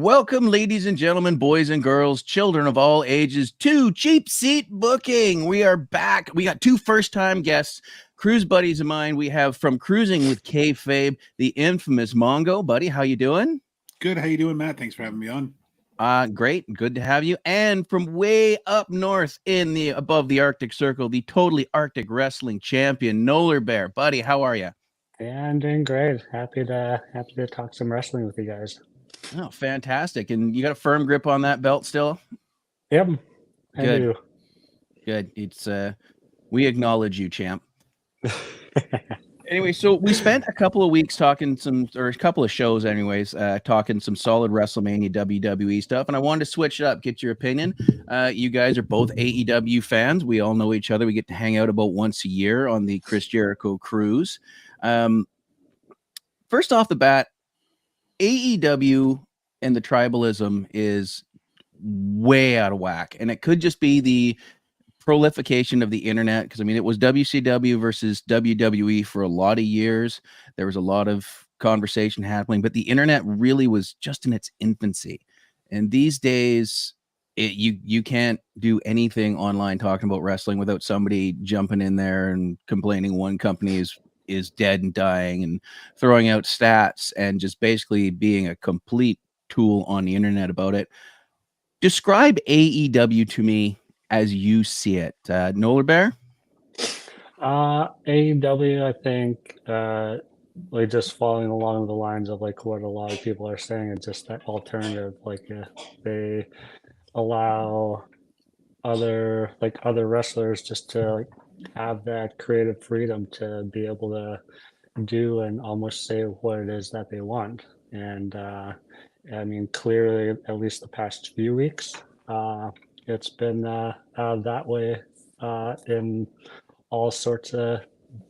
Welcome, ladies and gentlemen, boys and girls, children of all ages, to Cheap Seat Booking. We are back. We got two first-time guests, cruise buddies of mine. We have from Cruising with Kayfabe, the infamous Mongo. Buddy, how you doing? Good. How you doing, Matt? Thanks for having me on. Great. Good to have you. And from way up north in the above the Arctic Circle, the totally Arctic wrestling champion, Nolerbear. Buddy, how are you? Yeah, I'm doing great. Happy to talk some wrestling with you guys. Oh, fantastic. And you got a firm grip on that belt still? Yep. I Good. do. Good. It's we acknowledge you, champ. Anyway, so we spent a couple of weeks talking a couple of shows anyways, talking some solid Wrestlemania WWE stuff, and I wanted to switch it up, get your opinion. You guys are both AEW fans. We all know each other. We get to hang out about once a year on the Chris Jericho cruise. First off the bat, AEW and the tribalism is way out of whack, and it could just be the prolification of the internet, because I mean it was WCW versus WWE for a lot of years. There was a lot of conversation happening, but the internet really was just in its infancy. And these days you can't do anything online talking about wrestling without somebody jumping in there and complaining one company is dead and dying and throwing out stats and just basically being a complete tool on the internet about it. Describe AEW to me as you see it. Nolerbear? AEW, I think, like just following along the lines of like what a lot of people are saying, it's just that alternative. Like they allow other wrestlers just to like have that creative freedom to be able to do and almost say what it is that they want. And I mean, clearly, at least the past few weeks, it's been that way in all sorts of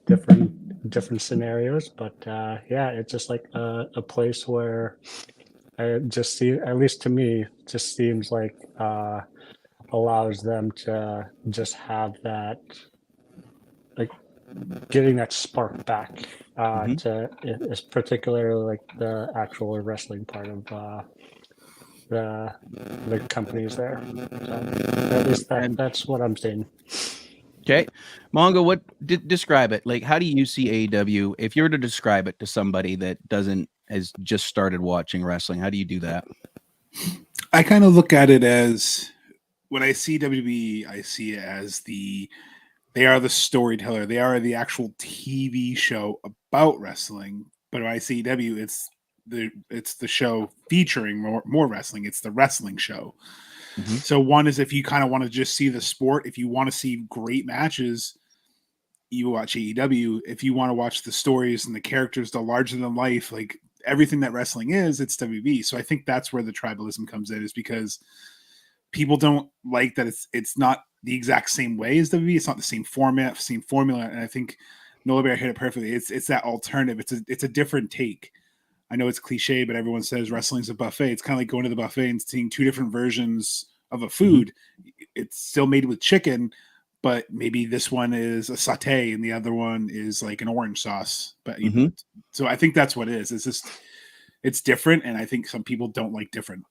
different scenarios. But yeah, it's just like a place where I just see, at least to me, just seems like allows them to just have that, like getting that spark back to, it's particularly like the actual wrestling part of the companies there. So at least that's what I'm seeing. Okay. Mongo, what describe it? Like, how do you see AEW? If you were to describe it to somebody that has just started watching wrestling, how do you do that? I kind of look at it as, when I see WWE, I see it as they are the storyteller. They are the actual TV show about wrestling. But when I see AEW, it's the show featuring more wrestling. It's the wrestling show. Mm-hmm. So one is, if you kind of want to just see the sport, if you want to see great matches, you watch AEW. If you want to watch the stories and the characters, the larger than life, like everything that wrestling is, it's WB. So I think that's where the tribalism comes in, is because people don't like that it's not the exact same way as WB. It's not the same format, same formula. And I think Nolerbear hit it perfectly. It's that alternative. It's a different take. I know it's cliche, but everyone says wrestling's a buffet. It's kind of like going to the buffet and seeing two different versions of a food. Mm-hmm. It's still made with chicken, but maybe this one is a saute and the other one is like an orange sauce. But you know, so I think that's what it is. It's just, it's different, and I think some people don't like different.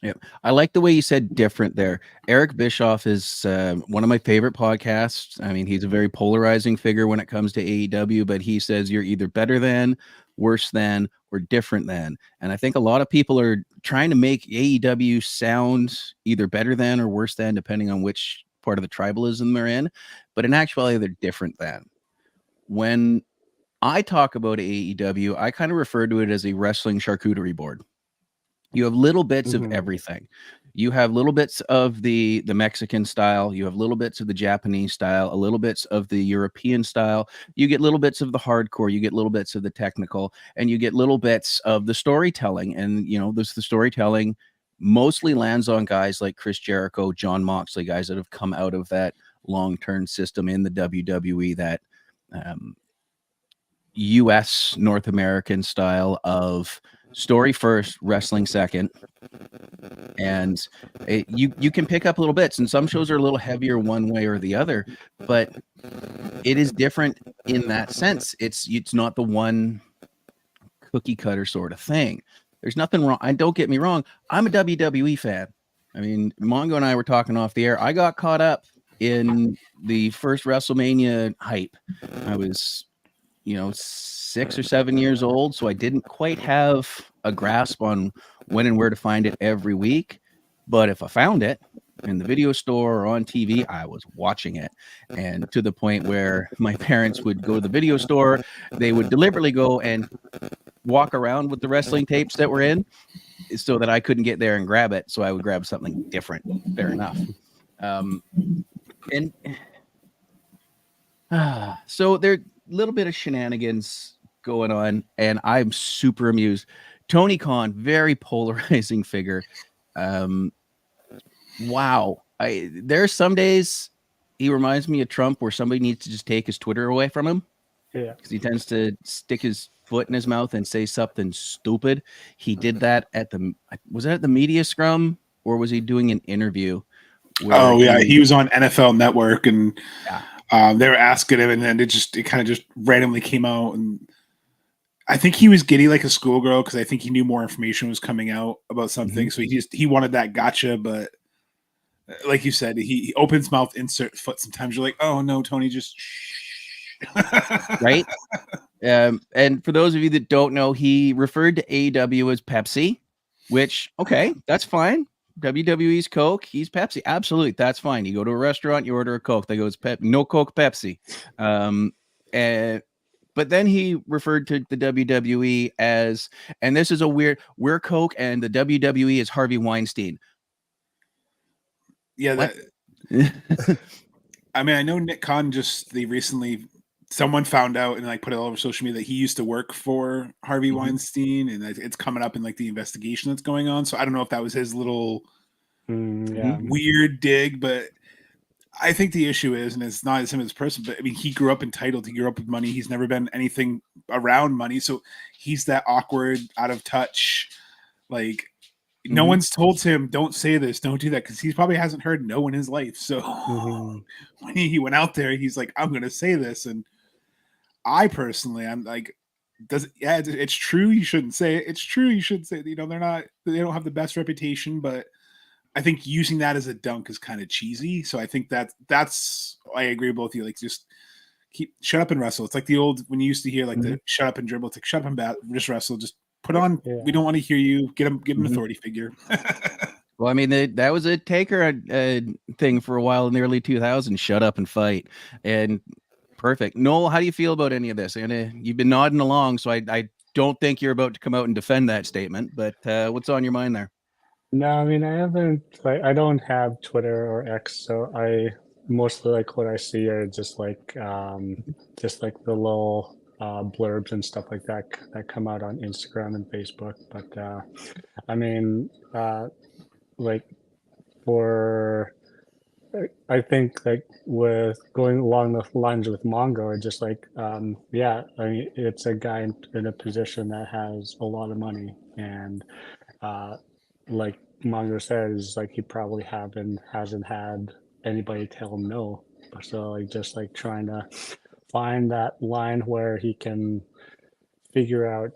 Yeah, I like the way you said different there. Eric Bischoff is one of my favorite podcasts. I mean, he's a very polarizing figure when it comes to AEW, but he says you're either better than, worse than, or different than. And I think a lot of people are trying to make AEW sound either better than or worse than, depending on which part of the tribalism they're in. But in actuality, they're different than. When I talk about AEW, I kind of refer to it as a wrestling charcuterie board. You have little bits of everything. You have little bits of the Mexican style. You have little bits of the Japanese style, a little bits of the European style. You get little bits of the hardcore. You get little bits of the technical, and you get little bits of the storytelling. And, you know, the storytelling mostly lands on guys like Chris Jericho, John Moxley, guys that have come out of that long-term system in the WWE, that U.S. North American style of story first, wrestling second. And you can pick up little bits, and some shows are a little heavier one way or the other, but it is different in that sense. It's not the one cookie cutter sort of thing. There's nothing wrong. And don't get me wrong, I'm a WWE fan. I mean, Mongo and I were talking off the air. I got caught up in the first WrestleMania hype. I was, 6 or 7 years old, so I didn't quite have a grasp on when and where to find it every week. But if I found it in the video store or on TV, I was watching it. And to the point where my parents would go to the video store, they would deliberately go and walk around with the wrestling tapes that were in so that I couldn't get there and grab it. So I would grab something different. Fair enough. So there's a little bit of shenanigans going on, and I'm super amused. Tony Khan, very polarizing figure. Wow. There's some days he reminds me of Trump where somebody needs to just take his Twitter away from him. Yeah. Because he tends to stick his foot in his mouth and say something stupid. He did that was that at the media scrum, or was he doing an interview? He was on NFL Network, and yeah. they were asking him, and then it kind of just randomly came out, and I think he was giddy like a schoolgirl because I think he knew more information was coming out about something, so he wanted that gotcha, but like you said, he opens mouth, insert foot. Sometimes you're like, oh no, Tony, just right. And for those of you that don't know, he referred to AEW as Pepsi, which, okay, that's fine. WWE's Coke, he's Pepsi. Absolutely, that's fine. You go to a restaurant, you order a Coke, they go, it's no Coke, Pepsi. But then he referred to the WWE as, and this is we're Coke and the WWE is Harvey Weinstein. Yeah, I mean, I know Nick Khan someone found out and like put it all over social media that he used to work for Harvey Weinstein, and it's coming up in like the investigation that's going on. So I don't know if that was his little weird dig, but I think the issue is, and it's not as him as a person, but I mean, he grew up entitled. He grew up with money. He's never been anything around money, so he's that awkward, out of touch, like. No one's told him, don't say this, don't do that, because he probably hasn't heard no in his life. So when he went out there, he's like, I'm going to say this. And I personally, I'm like, it's true. You shouldn't say it. It's true. You shouldn't say it. They don't have the best reputation, but I think using that as a dunk is kind of cheesy. So I think I agree with both of you. Like, just shut up and wrestle. It's like the old, when you used to hear like the shut up and dribble, it's like shut up and just wrestle, just put on. Yeah. We don't want to hear you. Get an authority figure. Well, I mean, that was a Taker thing for a while in the early 2000s. Shut up and fight. And perfect. Noel, how do you feel about any of this? And you've been nodding along, so I don't think you're about to come out and defend that statement. But what's on your mind there? No, I mean, I don't have Twitter or X, so I mostly like what I see are just like the little blurbs and stuff like that come out on Instagram and Facebook. But I mean, I think like with going along the lines with Mongo, it's just like I mean, it's a guy in a position that has a lot of money, and like Mongo says, like he probably hasn't had anybody tell him no. So like just like trying to find that line where he can figure out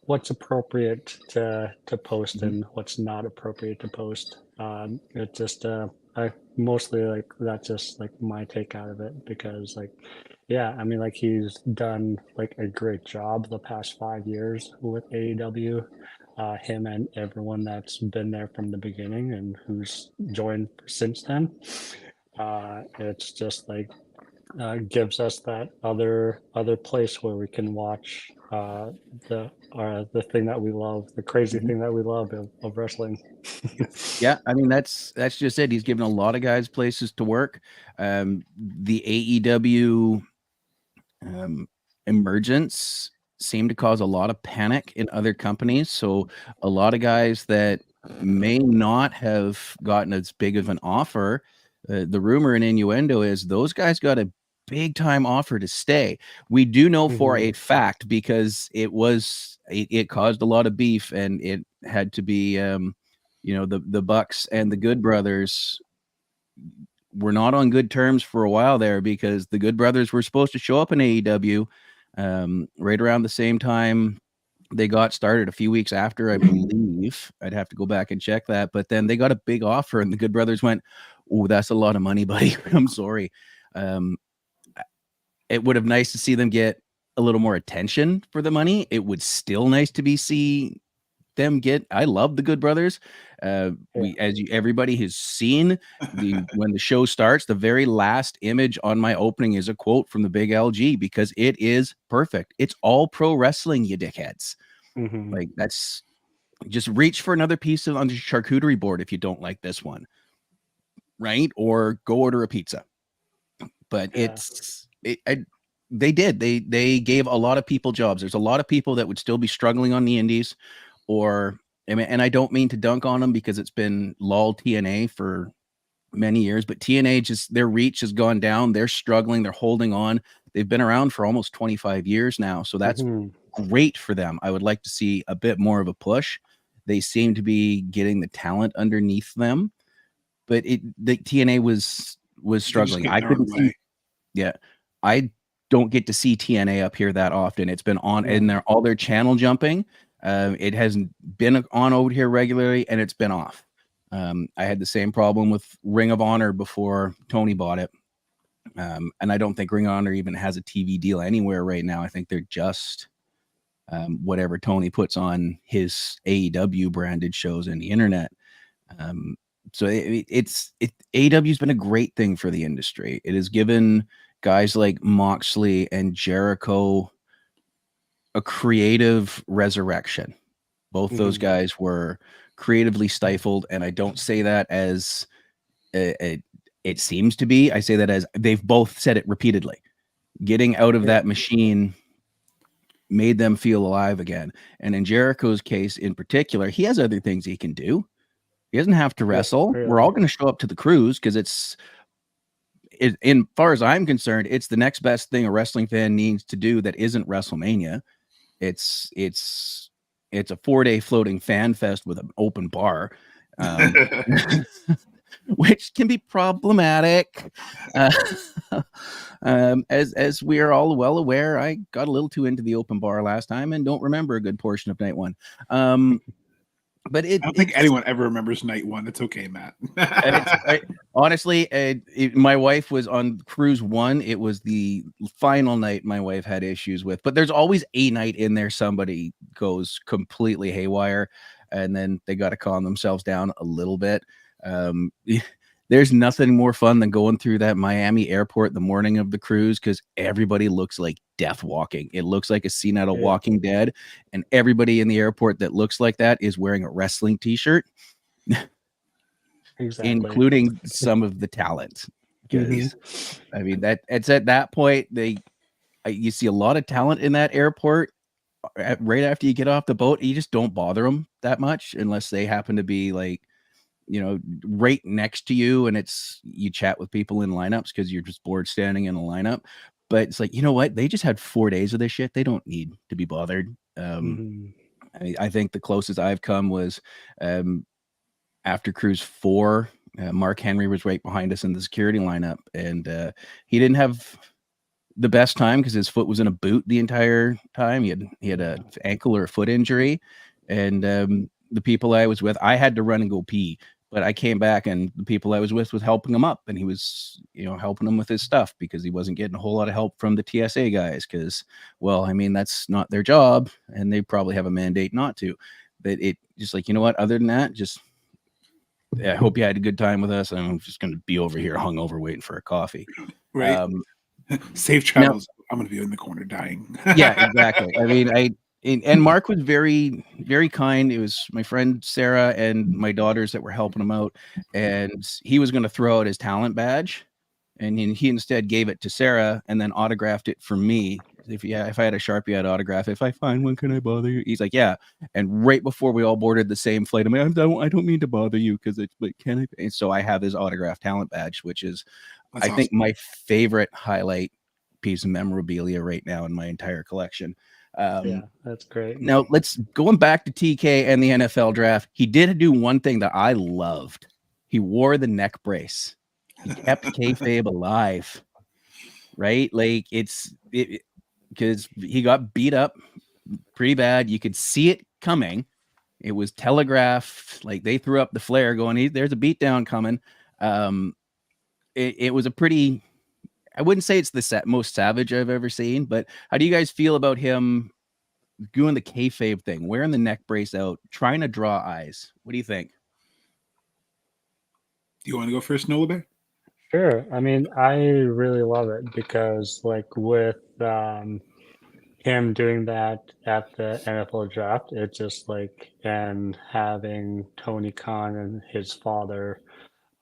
what's appropriate to post and what's not appropriate to post. It just I mostly like that's just like my take out of it, because like I mean, like he's done like a great job the past 5 years with AEW. Him and everyone that's been there from the beginning and who's joined since then. It's just like gives us that other place where we can watch the thing that we love, the crazy thing that we love of wrestling. Yeah, I mean that's just it. He's given a lot of guys places to work. The AEW emergence seemed to cause a lot of panic in other companies. So a lot of guys that may not have gotten as big of an offer, the rumor and innuendo is those guys got a big time offer to stay. We do know for a fact, because it caused a lot of beef, and it had to be the Bucks and the Good Brothers were not on good terms for a while there, because the Good Brothers were supposed to show up in AEW right around the same time They got started a few weeks after, I believe. I'd have to go back and check that. But then they got a big offer, and the Good Brothers went, "Oh, that's a lot of money, buddy. I'm sorry." It would have nice to see them get a little more attention for the money. It would still nice to see them get. I love the Good Brothers. Everybody has seen when the show starts, the very last image on my opening is a quote from the big LG because it is perfect. It's all pro wrestling, you dickheads. Mhm. Like that's just reach for another piece on the charcuterie board if you don't like this one, right? Or go order a pizza. But Yeah. they gave a lot of people jobs. There's a lot of people that would still be struggling on the indies, or and I don't mean to dunk on them because it's been lull TNA for many years, but TNA just their reach has gone down. They're struggling. They're holding on. They've been around for almost 25 years now, so that's Mhm. great for them. I would like to see a bit more of a push. They seem to be getting the talent underneath them, but the TNA was They just struggling. get I in their own couldn't see. way. Yeah, I don't get to see TNA up here that often. It's been on Yeah. in their all their channel jumping. It hasn't been on over here regularly, and it's been off. I had the same problem with Ring of Honor before Tony bought it, and I don't think Ring of Honor even has a TV deal anywhere right now. I think they're just whatever Tony puts on his AEW branded shows in the internet. Um, so AEW's been a great thing for the industry. It has given guys like Moxley and Jericho a creative resurrection. Both those Mhm. guys were creatively stifled, and I don't say that as it seems to be. I say that as they've both said it repeatedly. Getting out of Yeah. that machine made them feel alive again. And in Jericho's case in particular, he has other things he can do. He doesn't have to wrestle. We're all Really. going to show up to the cruise because in far as I'm concerned, it's the next best thing a wrestling fan needs to do that isn't WrestleMania. It's a 4-day floating fan fest with an open bar, which can be problematic. As we are all well aware, I got a little too into the open bar last time and don't remember a good portion of night one. But I don't think anyone ever remembers night one. It's okay, Matt. honestly, my wife was on cruise one. It was the final night my wife had issues with, but there's always a night in there somebody goes completely haywire, and then they got to calm themselves down a little bit. There's nothing more fun than going through that Miami airport the morning of the cruise because everybody looks like death walking. It looks like a scene out of Walking Dead, and everybody in the airport that looks like that is wearing a wrestling t-shirt. Exactly. Including some of the talent. Because I mean that it's at that point you see a lot of talent in that airport right after you get off the boat. You just don't bother them that much unless they happen to be like, right next to you, and you chat with people in lineups because you're just bored standing in a lineup. But it's like, you know what? They just had 4 days of this shit. They don't need to be bothered. I think the closest I've come was after cruise 4. Mark Henry was right behind us in the security lineup, and he didn't have the best time because his foot was in a boot the entire time. He had a ankle or a foot injury, and the people I was with, I had to run and go pee, but I came back and the people I was with was helping him up, and he was helping him with his stuff because he wasn't getting a whole lot of help from the TSA guys because, well, I mean, that's not their job, and they probably have a mandate not to. But it just like, you know what? Other than that, just I hope you had a good time with us. I'm just going to be over here hungover waiting for a coffee. Right. Safe travels. I'm going to be in the corner dying. Yeah, exactly. I mean, and Mark was very, very kind. It was my friend Sarah and my daughters that were helping him out, and he was going to throw out his talent badge, and he instead gave it to Sarah and then autographed it for me. If I had a Sharpie, I'd autograph it. If I find one, can I bother you? He's like, yeah. And right before we all boarded the same flight, I'm like, I don't mean to bother you because it's like, can I? And so I have his autographed talent badge, which is, That's I think, my favorite highlight piece of memorabilia right now in my entire collection. Yeah, that's great. Now going back to TK and the NFL draft. He did do one thing that I loved. He wore the neck brace. He kept kayfabe alive, right? Like because he got beat up pretty bad. You could see it coming. It was telegraphed. Like they threw up the flare going, there's a beatdown coming. It was a pretty, I wouldn't say it's the most savage I've ever seen, but how do you guys feel about him doing the kayfabe thing, wearing the neck brace out, trying to draw eyes? What do you think? Do you want to go first, Nolerbear? Sure. I mean, I really love it because, like, with him doing that at the NFL draft, it's just like, and having Tony Khan and his father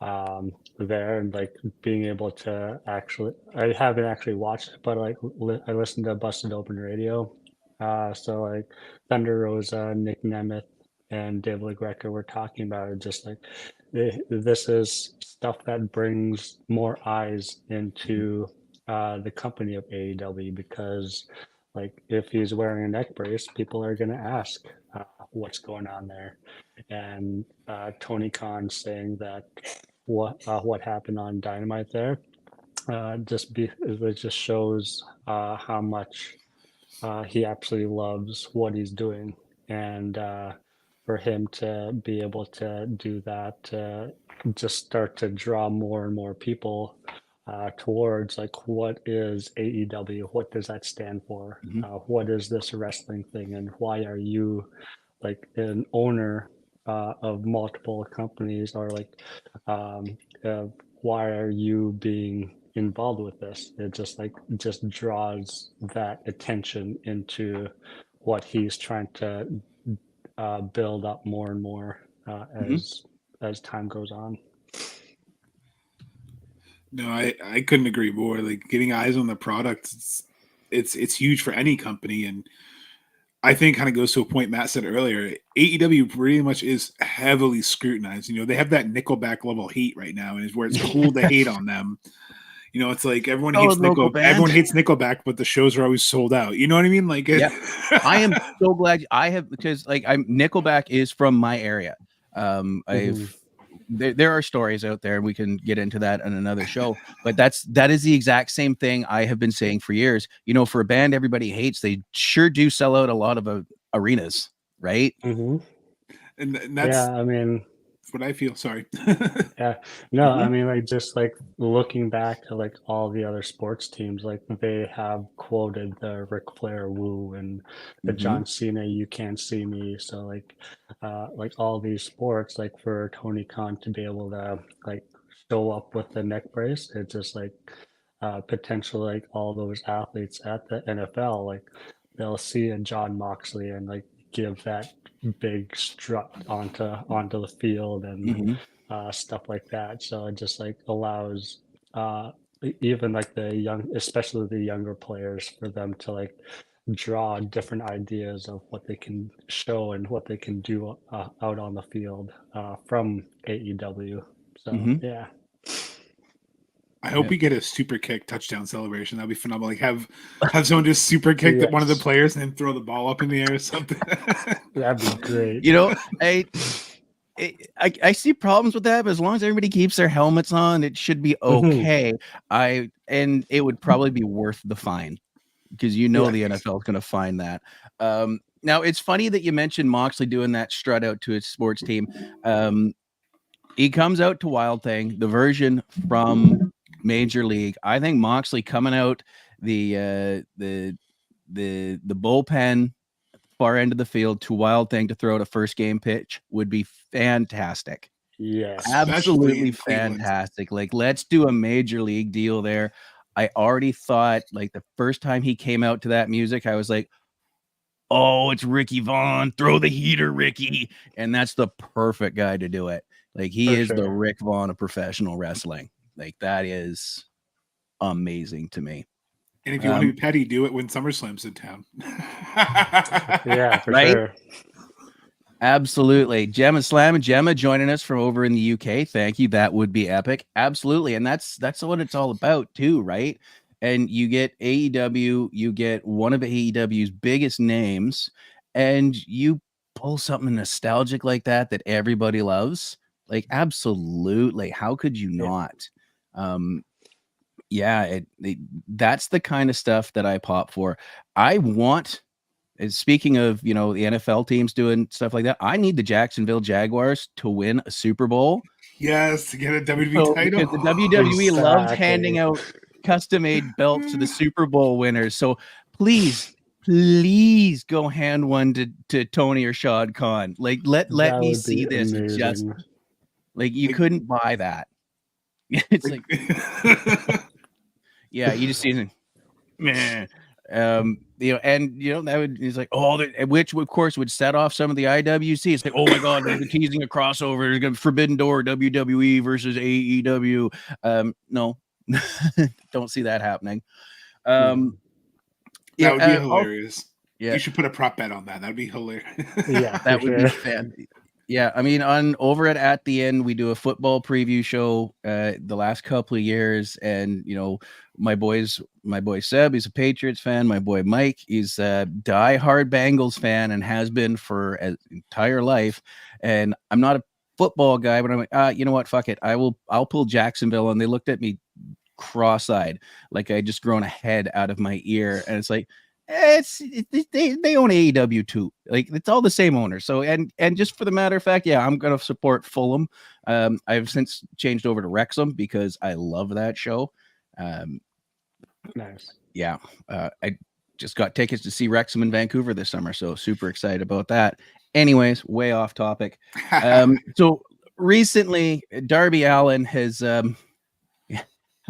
there, and like being able to actually, I haven't actually watched it, but like I listened to Busted Open Radio. So like Thunder Rosa, Nick Nemeth, and Dave LaGreca were talking about it, just like this is stuff that brings more eyes into the company of AEW, because like if he's wearing a neck brace, people are going to ask what's going on there. And Tony Khan saying that what happened on Dynamite there it just shows how much he absolutely loves what he's doing. And for him to be able to do that, just start to draw more and more people towards like, what is AEW? What does that stand for? Mm-hmm. What is this wrestling thing? And why are you like an owner of multiple companies, or like why are you being involved with this? It just draws that attention into what he's trying to build up more and more Mm-hmm. as time goes on. No, I couldn't agree more. Like getting eyes on the product, it's huge for any company, and I think kind of goes to a point Matt said earlier. AEW pretty much is heavily scrutinized. You know, they have that Nickelback level hate right now, and is where it's cool to hate on them. You know, it's like everyone hates Nickelback, but the shows are always sold out. You know what I mean? Like, yeah, I am so glad because like Nickelback is from my area. There are stories out there, and we can get into that on another show. But that is the exact same thing I have been saying for years. You know, for a band everybody hates, they sure do sell out a lot of arenas, right? Mm-hmm. And that's I mean, what I feel. Sorry. Yeah, no, Mhm. I mean, like, just like looking back to like all the other sports teams, like they have quoted the Ric Flair woo and the John Cena "You Can't See Me." So like all these sports, like for Tony Khan to be able to like show up with the neck brace, it's just like potentially like all those athletes at the NFL, like they'll see a John Moxley and like give that big strut onto the field and stuff like that. So it just like allows even like the young, especially the younger players, for them to like draw different ideas of what they can show and what they can do out on the field from AEW. So Mhm. yeah. I hope Yeah. we get a super kick touchdown celebration. That'd be phenomenal. Like have someone just super kick one of the Yes. players and then throw the ball up in the air or something. That'd be great. You know, I see problems with that, but as long as everybody keeps their helmets on, it should be okay. And it would probably be worth the fine, because the NFL is going to find that. Now it's funny that you mentioned Moxley doing that strut out to his sports team. He comes out to Wild Thing, the version from Major League. I think Moxley coming out the bullpen far end of the field to Wild Thing to throw out a first game pitch would be fantastic. Yes. Absolutely fantastic. Like, let's do a Major League deal there. I already thought, like, the first time he came out to that music, I was like, oh, it's Ricky Vaughn. Throw the heater, Ricky. And that's the perfect guy to do it. Like, he is the Rick Vaughn of professional wrestling. Like, that is amazing to me. And if you want to be petty, do it when SummerSlam's in town. Yeah, for right? sure. Absolutely. Gemma Slam and Gemma joining us from over in the UK. Thank you. That would be epic. Absolutely. And that's what it's all about too, right? And you get AEW, you get one of AEW's biggest names, and you pull something nostalgic like that everybody loves. Like, absolutely. How could you not? Yeah, that's the kind of stuff that I pop for. I want And speaking of, the NFL teams doing stuff like that, I need the Jacksonville Jaguars to win a Super Bowl. Yes, to get a WWE So, title. because the WWE loves handing Exactly. out custom-made belts to the Super Bowl winners. So please go hand one to Tony or Shad Khan. Like, let That me would see be this. Just amazing. like you Like- couldn't buy that. It's like, yeah, you just see it. Meh. And that would, he's like, which of course would set off some of the IWC. It's like, oh my god, they're teasing a crossover. There's gonna Forbidden Door, WWE versus AEW. No, don't see that happening. that would be hilarious. Yeah, You should put a prop bet on that. That'd be hilarious. Yeah, that for would be fan. Yeah, I mean, over at the end, we do a football preview show the last couple of years, and my boy Seb, he's a Patriots fan. My boy Mike, he's a diehard Bengals fan and has been for an entire life. And I'm not a football guy, but I'm like, you know what? Fuck it. I'll pull Jacksonville. And they looked at me cross-eyed, like I just grown a head out of my ear, and it's like. They own AEW too. Like it's all the same owner. So and just for the matter of fact, yeah, I'm gonna support Fulham. I've since changed over to Wrexham because I love that show. nice. Yeah, I just got tickets to see Wrexham in Vancouver this summer, so super excited about that. Anyways, way off topic. So recently, Darby Allin has had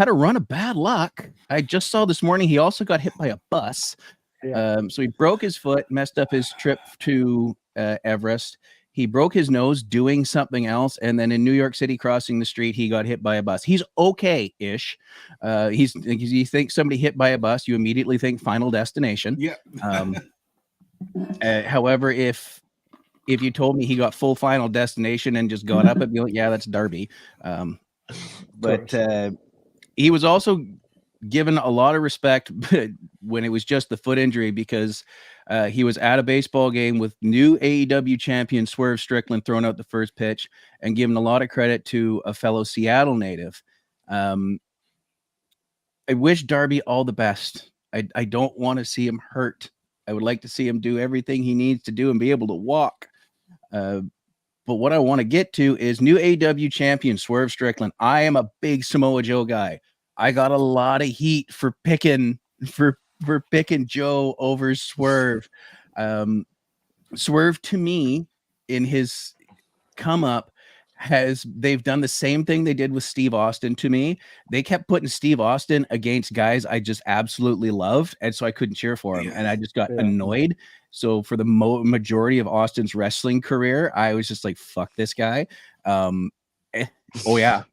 a run of bad luck. I just saw this morning he also got hit by a bus. Yeah. So he broke his foot, messed up his trip to Everest. He broke his nose doing something else, and then in New York City, crossing the street, he got hit by a bus. He's okay-ish. You think somebody hit by a bus, you immediately think Final Destination. Yeah. However, if you told me he got full Final Destination and just got up, I'd be like, yeah, that's Darby. But he was also given a lot of respect when it was just the foot injury because he was at a baseball game with new AEW champion Swerve Strickland throwing out the first pitch and given a lot of credit to a fellow Seattle native. I wish Darby all the best. I don't want to see him hurt. I would like to see him do everything he needs to do and be able to walk. But what I want to get to is new AEW champion Swerve Strickland. I am a big Samoa Joe guy. I got a lot of heat for picking Joe over Swerve. Swerve to me in his come up they've done the same thing they did with Steve Austin to me. They kept putting Steve Austin against guys I just absolutely loved, and so I couldn't cheer for him, and I just got annoyed. So for the majority of Austin's wrestling career, I was just like, "Fuck this guy." Oh yeah.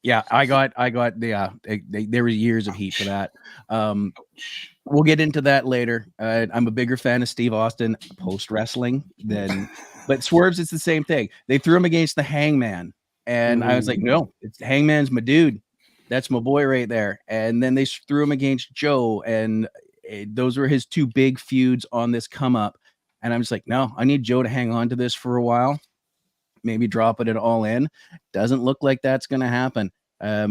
Yeah, I got there were years of heat for that. We'll get into that later. I'm a bigger fan of Steve Austin post wrestling but Swerve's it's the same thing. They threw him against the Hangman, and I was like, no, it's Hangman's my dude. That's my boy right there. And then they threw him against Joe, and those were his two big feuds on this come up. And I'm just like, no, I need Joe to hang on to this for a while. Maybe dropping it all in. Doesn't look like that's going to happen.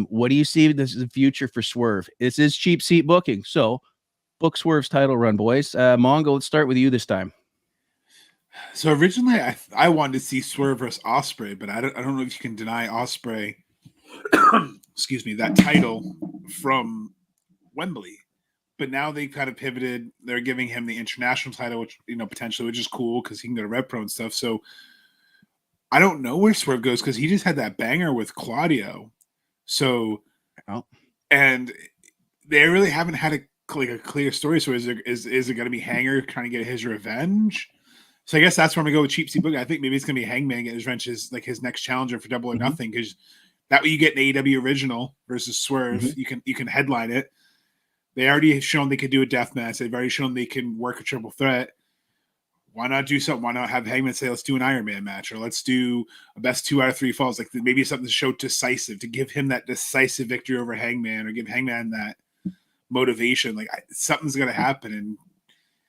What do you see this is the future for Swerve? This is cheap seat booking. So book Swerve's title run, boys. Mongo, let's start with you this time. So originally I wanted to see Swerve versus Ospreay, but I don't know if you can deny Ospreay excuse me, that title from Wembley. But now they kind of pivoted. They're giving him the international title, which potentially, which is cool because he can go to Rev Pro and stuff. So I don't know where Swerve goes because he just had that banger with Claudio. So, and they really haven't had a clear story. So is it going to be Hanger trying to get his revenge? So I guess that's where I'm going to go with Cheap Seat Book. I think maybe it's going to be Hangman getting his revenge as like his next challenger for Double or Nothing, because that way you get an AEW original versus Swerve. You can headline it. They already have shown they could do a death match. They've already shown they can work a triple threat. Why not do something? Why not have Hangman say, let's do an Iron Man match, or let's do a best 2 out of 3 falls? Like maybe something to show decisive, to give him that decisive victory over Hangman, or give Hangman that motivation. Like something's going to happen.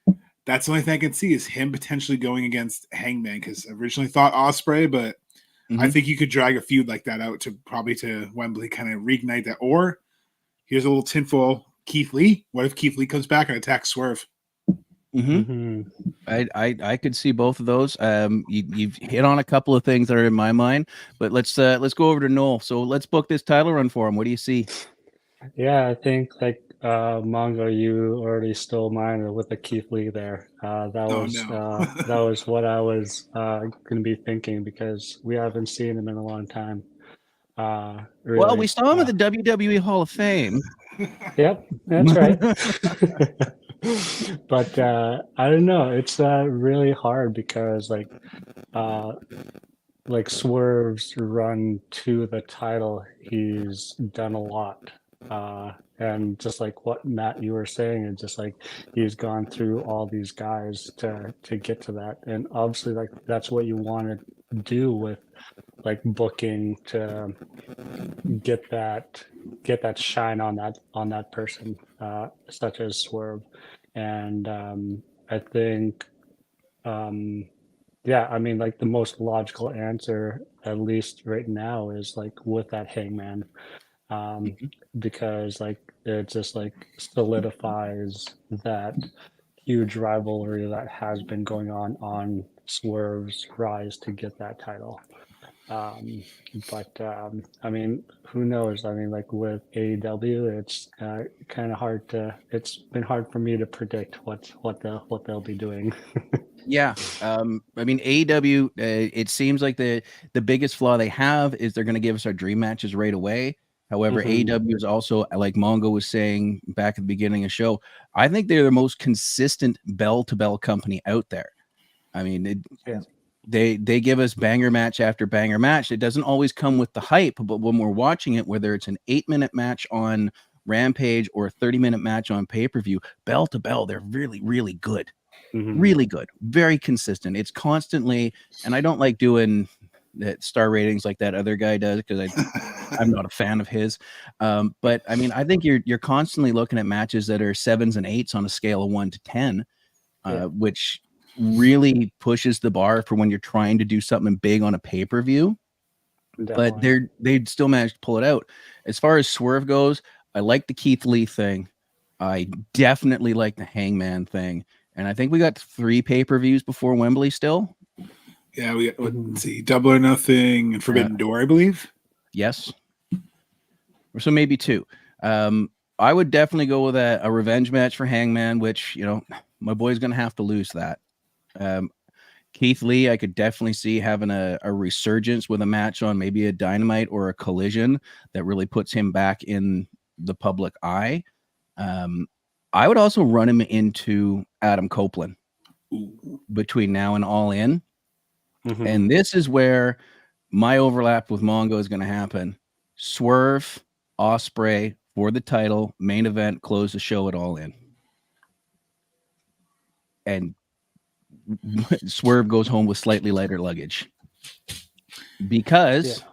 And that's the only thing I can see is him potentially going against Hangman, because I originally thought Ospreay, but I think you could drag a feud like that out to Wembley, kind of reignite that. Or here's a little tinfoil Keith Lee. What if Keith Lee comes back and attacks Swerve? Mhm. I could see both of those. You've hit on a couple of things that are in my mind, but let's go over to Noel. So let's book this title run for him. What do you see? Yeah, I think like Mongo, you already stole mine with the Keith Lee there. Oh no. That was what I was gonna be thinking because we haven't seen him in a long time. Well, Really. we saw him at the WWE Hall of Fame. Yep, that's right. But I don't know. It's really hard because uh, like Swerve's run to the title, he's done a lot. And just like what Matt you were saying, and just like he's gone through all these guys to get to that, and obviously like that's what you want to do with like booking to get that shine on that person, such as Swerve, and I think yeah, I mean, like the most logical answer, at least right now, is like with that Hangman, um, Mhm. because like it just like solidifies that huge rivalry that has been going on Swerve's rise to get that title. Um, but I mean, who knows? I mean, like with AEW, it's kind of hard to. It's been hard for me to predict what they'll be doing. Yeah. I mean, AEW, it seems like the biggest flaw they have is they're going to give us our dream matches right away. However, Mhm. AEW is also, like Mongo was saying back at the beginning of the show, I think they're the most consistent bell to bell company out there. I mean, Yeah. they give us banger match after banger match. It doesn't always come with the hype, but when we're watching it, whether it's an 8-minute match on Rampage or a 30-minute match on pay-per-view, bell to bell, they're really, really good. Mhm. Really good, very consistent. It's constantly, and I don't like doing that star ratings like that other guy does because I'm not a fan of his. But I mean, I think you're constantly looking at matches that are 7s and 8s on a scale of 1 to 10, Yeah. which really pushes the bar for when you're trying to do something big on a pay-per-view. But Definitely. they'd still managed to pull it out. As far as Swerve goes, I like the Keith Lee thing. I definitely like the Hangman thing. And I think we got 3 pay-per-views before Wembley still. Yeah, we got, Mhm. let's see, Double or Nothing and Forbidden Door, I believe. Yes. So maybe 2. I would definitely go with a revenge match for Hangman, which, my boy's going to have to lose that. Keith Lee, I could definitely see having a resurgence with a match on maybe a Dynamite or a Collision that really puts him back in the public eye. I would also run him into Adam Copeland Ooh. between now and All In. Mhm. And this is where my overlap with Mongo is going to happen. Swerve, Osprey for the title, main event, close the show at All In. And Swerve goes home with slightly lighter luggage. Because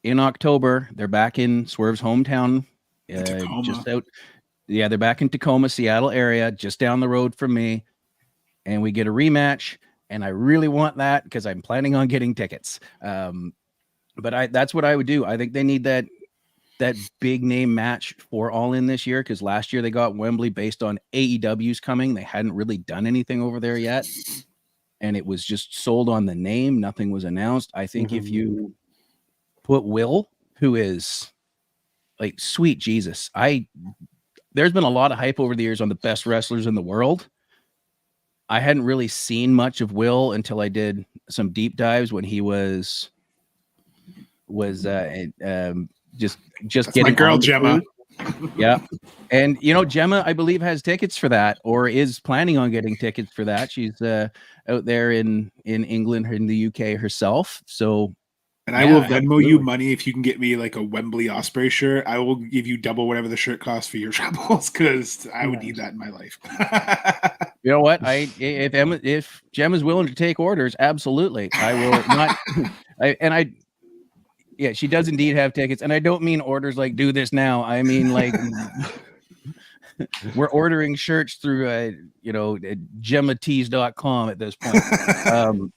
in October, they're back in Swerve's hometown, Tacoma. just out. Yeah, they're back in Tacoma, Seattle area, just down the road from me. And we get a rematch. And I really want that because I'm planning on getting tickets. But that's what I would do. I think they need that big name match for All In this year because last year they got Wembley based on AEW's coming. They hadn't really done anything over there yet. And it was just sold on the name. Nothing was announced. I think if you put Will, who is like sweet Jesus, there's been a lot of hype over the years on the best wrestlers in the world. I hadn't really seen much of Will until I did some deep dives when he was just That's getting my girl, on the Gemma. cruise. Yeah. And Gemma, I believe, has tickets for that or is planning on getting tickets for that. She's out there in England or in the UK herself. So And I will yeah, Venmo you absolutely. money if you can get me like a Wembley Osprey shirt. I will give you double whatever the shirt costs for your travels because I would need Nice. that in my life. You know what? If Gemma's willing to take orders, absolutely. I will not. Yeah, she does indeed have tickets, and I don't mean orders like do this now. I mean like we're ordering shirts through gemmatees.com at this point.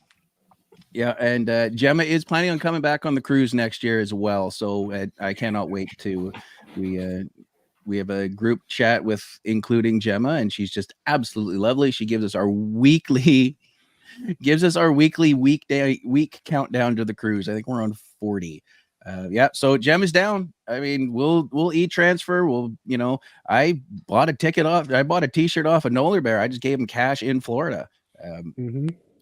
Yeah, and Gemma is planning on coming back on the cruise next year as well. So I cannot wait to we we have a group chat with including Gemma, and she's just absolutely lovely. She gives us our weekly week countdown to the cruise. I think we're on 40. Yeah, so Gemma's down. I mean, we'll e-transfer. I bought a t-shirt off of Nolerbear. I just gave him cash in Florida.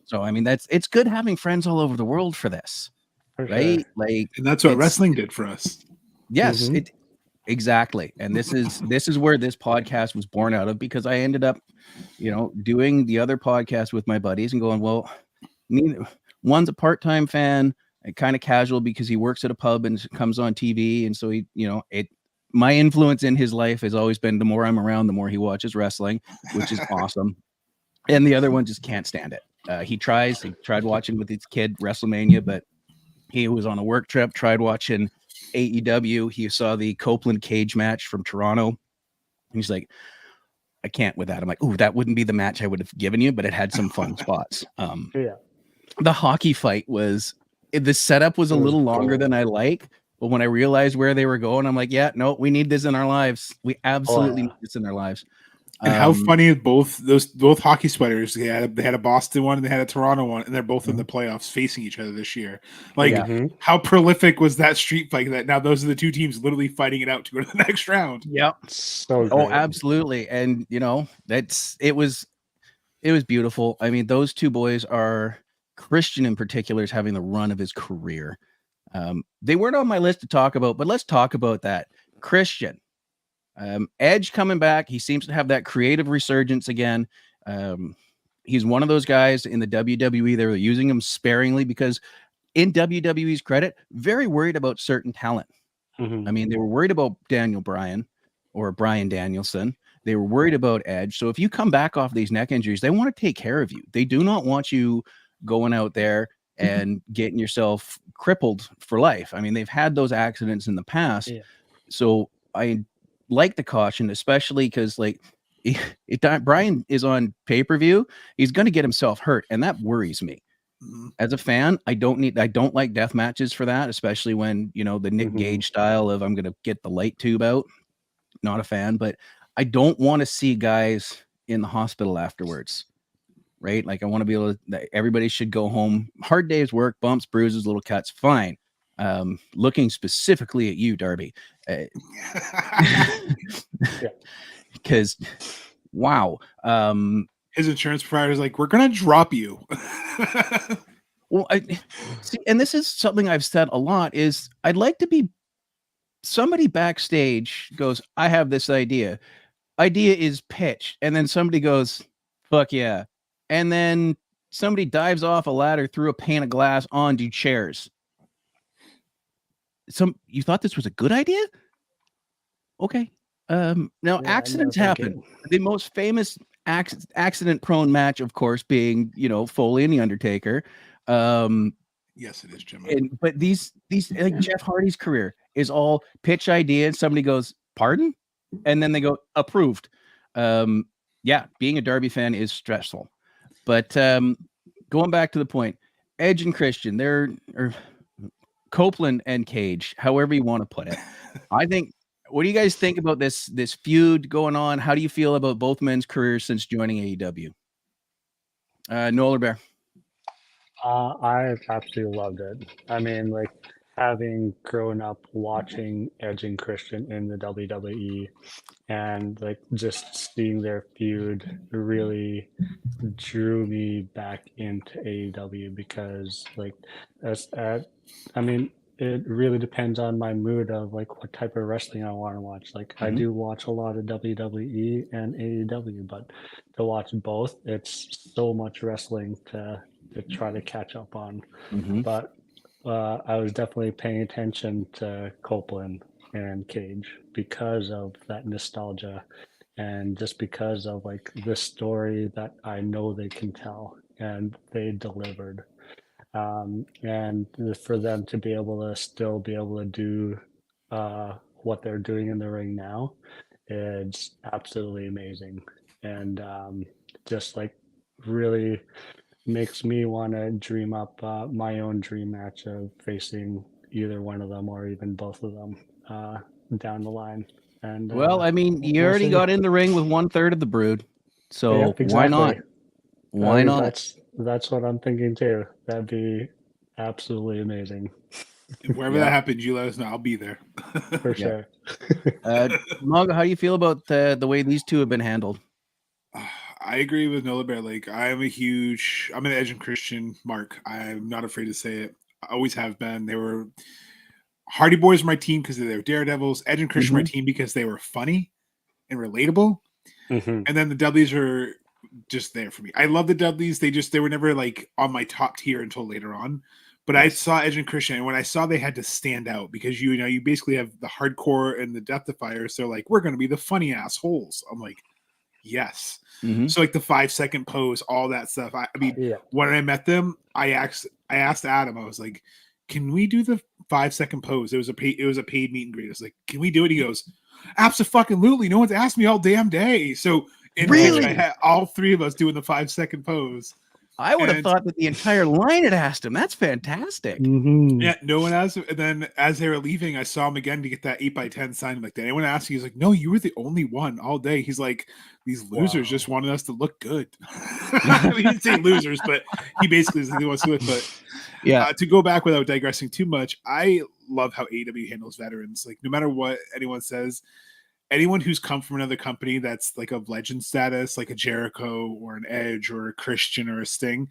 So I mean, it's good having friends all over the world for this, For right? sure. Like, And that's what wrestling did for us. yes, exactly. And this is where this podcast was born out of, because I ended up, doing the other podcast with my buddies and going, well, one's a part-time fan and kind of casual because he works at a pub and comes on TV. And so my influence in his life has always been, the more I'm around, the more he watches wrestling, which is awesome. And the other one just can't stand it. He tried watching with his kid Wrestlemania, but he was on a work trip, tried watching AEW. He saw the Copeland cage match from Toronto. And he's like, I can't with that. I'm like, ooh, that wouldn't be the match I would have given you, but it had some fun spots. The hockey fight the setup was a little longer than I like, but when I realized where they were going, I'm like, yeah, no, we need this in our lives. We absolutely need this in our lives. And how funny both hockey sweaters, they had a Boston one and they had a Toronto one, and they're both in the playoffs facing each other this year. Like, how prolific was that street fight that now those are the two teams literally fighting it out to go to the next round? Yep. So great. Absolutely. And it was beautiful. I mean, those two boys are, Christian in particular is having the run of his career. They weren't on my list to talk about, but let's talk about that. Christian. Edge coming back. He seems to have that creative resurgence again. He's one of those guys in the WWE. They were using him sparingly because, in WWE's credit, very worried about certain talent. I mean, they were worried about Daniel Bryan or Bryan Danielson. They were worried about Edge. So if you come back off these neck injuries, they want to take care of you. They do not want you going out there and getting yourself crippled for life. I mean, they've had those accidents in the past. So I like the caution, especially because Brian is on pay-per-view, he's going to get himself hurt, and that worries me. As a fan, I don't like death matches for that, especially when the Nick Gage style of I'm going to get the light tube out. Not a fan, but I don't want to see guys in the hospital afterwards, right? Like, I want to be able to. Everybody should go home. Hard day's work, bumps, bruises, little cuts, fine. Looking specifically at you, Darby, because wow. His insurance provider is like, we're gonna drop you. Well, I see, and this is something I've said a lot, is I'd like to be somebody backstage goes, I have this idea is pitched, and then somebody goes, fuck yeah, and then somebody dives off a ladder through a pane of glass onto chairs. You thought this was a good idea? Okay. Now accidents happen. The most famous accident prone match, of course, being Foley and the Undertaker. Yes, it is, Jim. But these like Jeff Hardy's career is all pitch idea, and somebody goes, pardon, and then they go, approved. Yeah, being a Derby fan is stressful. But going back to the point, Edge and Christian, they're Copeland and Cage, however you want to put it. I think. What do you guys think about this feud going on? How do you feel about both men's careers since joining AEW? Nolerbear. I absolutely loved it. I mean, like, having grown up watching Edge and Christian in the WWE, and like just seeing their feud really drew me back into AEW, because I mean, it really depends on my mood of like what type of wrestling I want to watch. Like, I do watch a lot of WWE and AEW, but to watch both, it's so much wrestling to try to catch up on. But I was definitely paying attention to Copeland and Cage because of that nostalgia, and just because of like the story that I know they can tell, and they delivered. And for them to be able to still be able to do what they're doing in the ring now, it's absolutely amazing. And just like really makes me want to dream up my own dream match of facing either one of them or even both of them down the line. And Well, I mean, you we'll already see. got in the ring with 1/3 of the brood, so Yep, why not? exactly. Why not? That's what I'm thinking too. That'd be absolutely amazing Wherever Yeah. that happens, you let us know. I'll be there. for Yeah. sure. Mongo, how do you feel about the way these two have been handled? I agree with Nolerbear. Like, I'm an Edge and Christian mark. I'm not afraid to say it. I always have been. They were Hardy Boys were my team because they were Daredevils. Edge and Christian were my team because they were funny and relatable. Mhm. And then the Dudleys are just there for me. I love the Dudleys. They were never like on my top tier until later on. But I saw Edge and Christian, and when I saw they had to stand out because you basically have the hardcore and the deathifiers. So like, we're going to be the funny assholes. I'm like, yes. Mhm. So like the 5-second pose, all that stuff. I mean, Yeah. when I met them, I asked Adam. I was like, "Can we do the 5-second pose?" It was a paid meet and greet. I was like, "Can we do it?" He goes, "Absolutely. No one's asked me all damn day." So in Really? I had all three of us doing the 5-second pose. I would have And thought that the entire line had asked him. That's fantastic. Mhm. yeah, no one asked. And then as they were leaving, I saw him again to get that 8x10 sign. Like, did anyone ask you? He's like, "No, you were the only one all day." He's like, "These losers just wanted us to look good." I mean, he didn't say losers, but he basically is like, he wants to look. But Yeah. to go back without digressing too much, I love how AEW handles veterans. Like, no matter what anyone says, anyone who's come from another company that's like of legend status, like a Jericho or an Edge or a Christian or a Sting,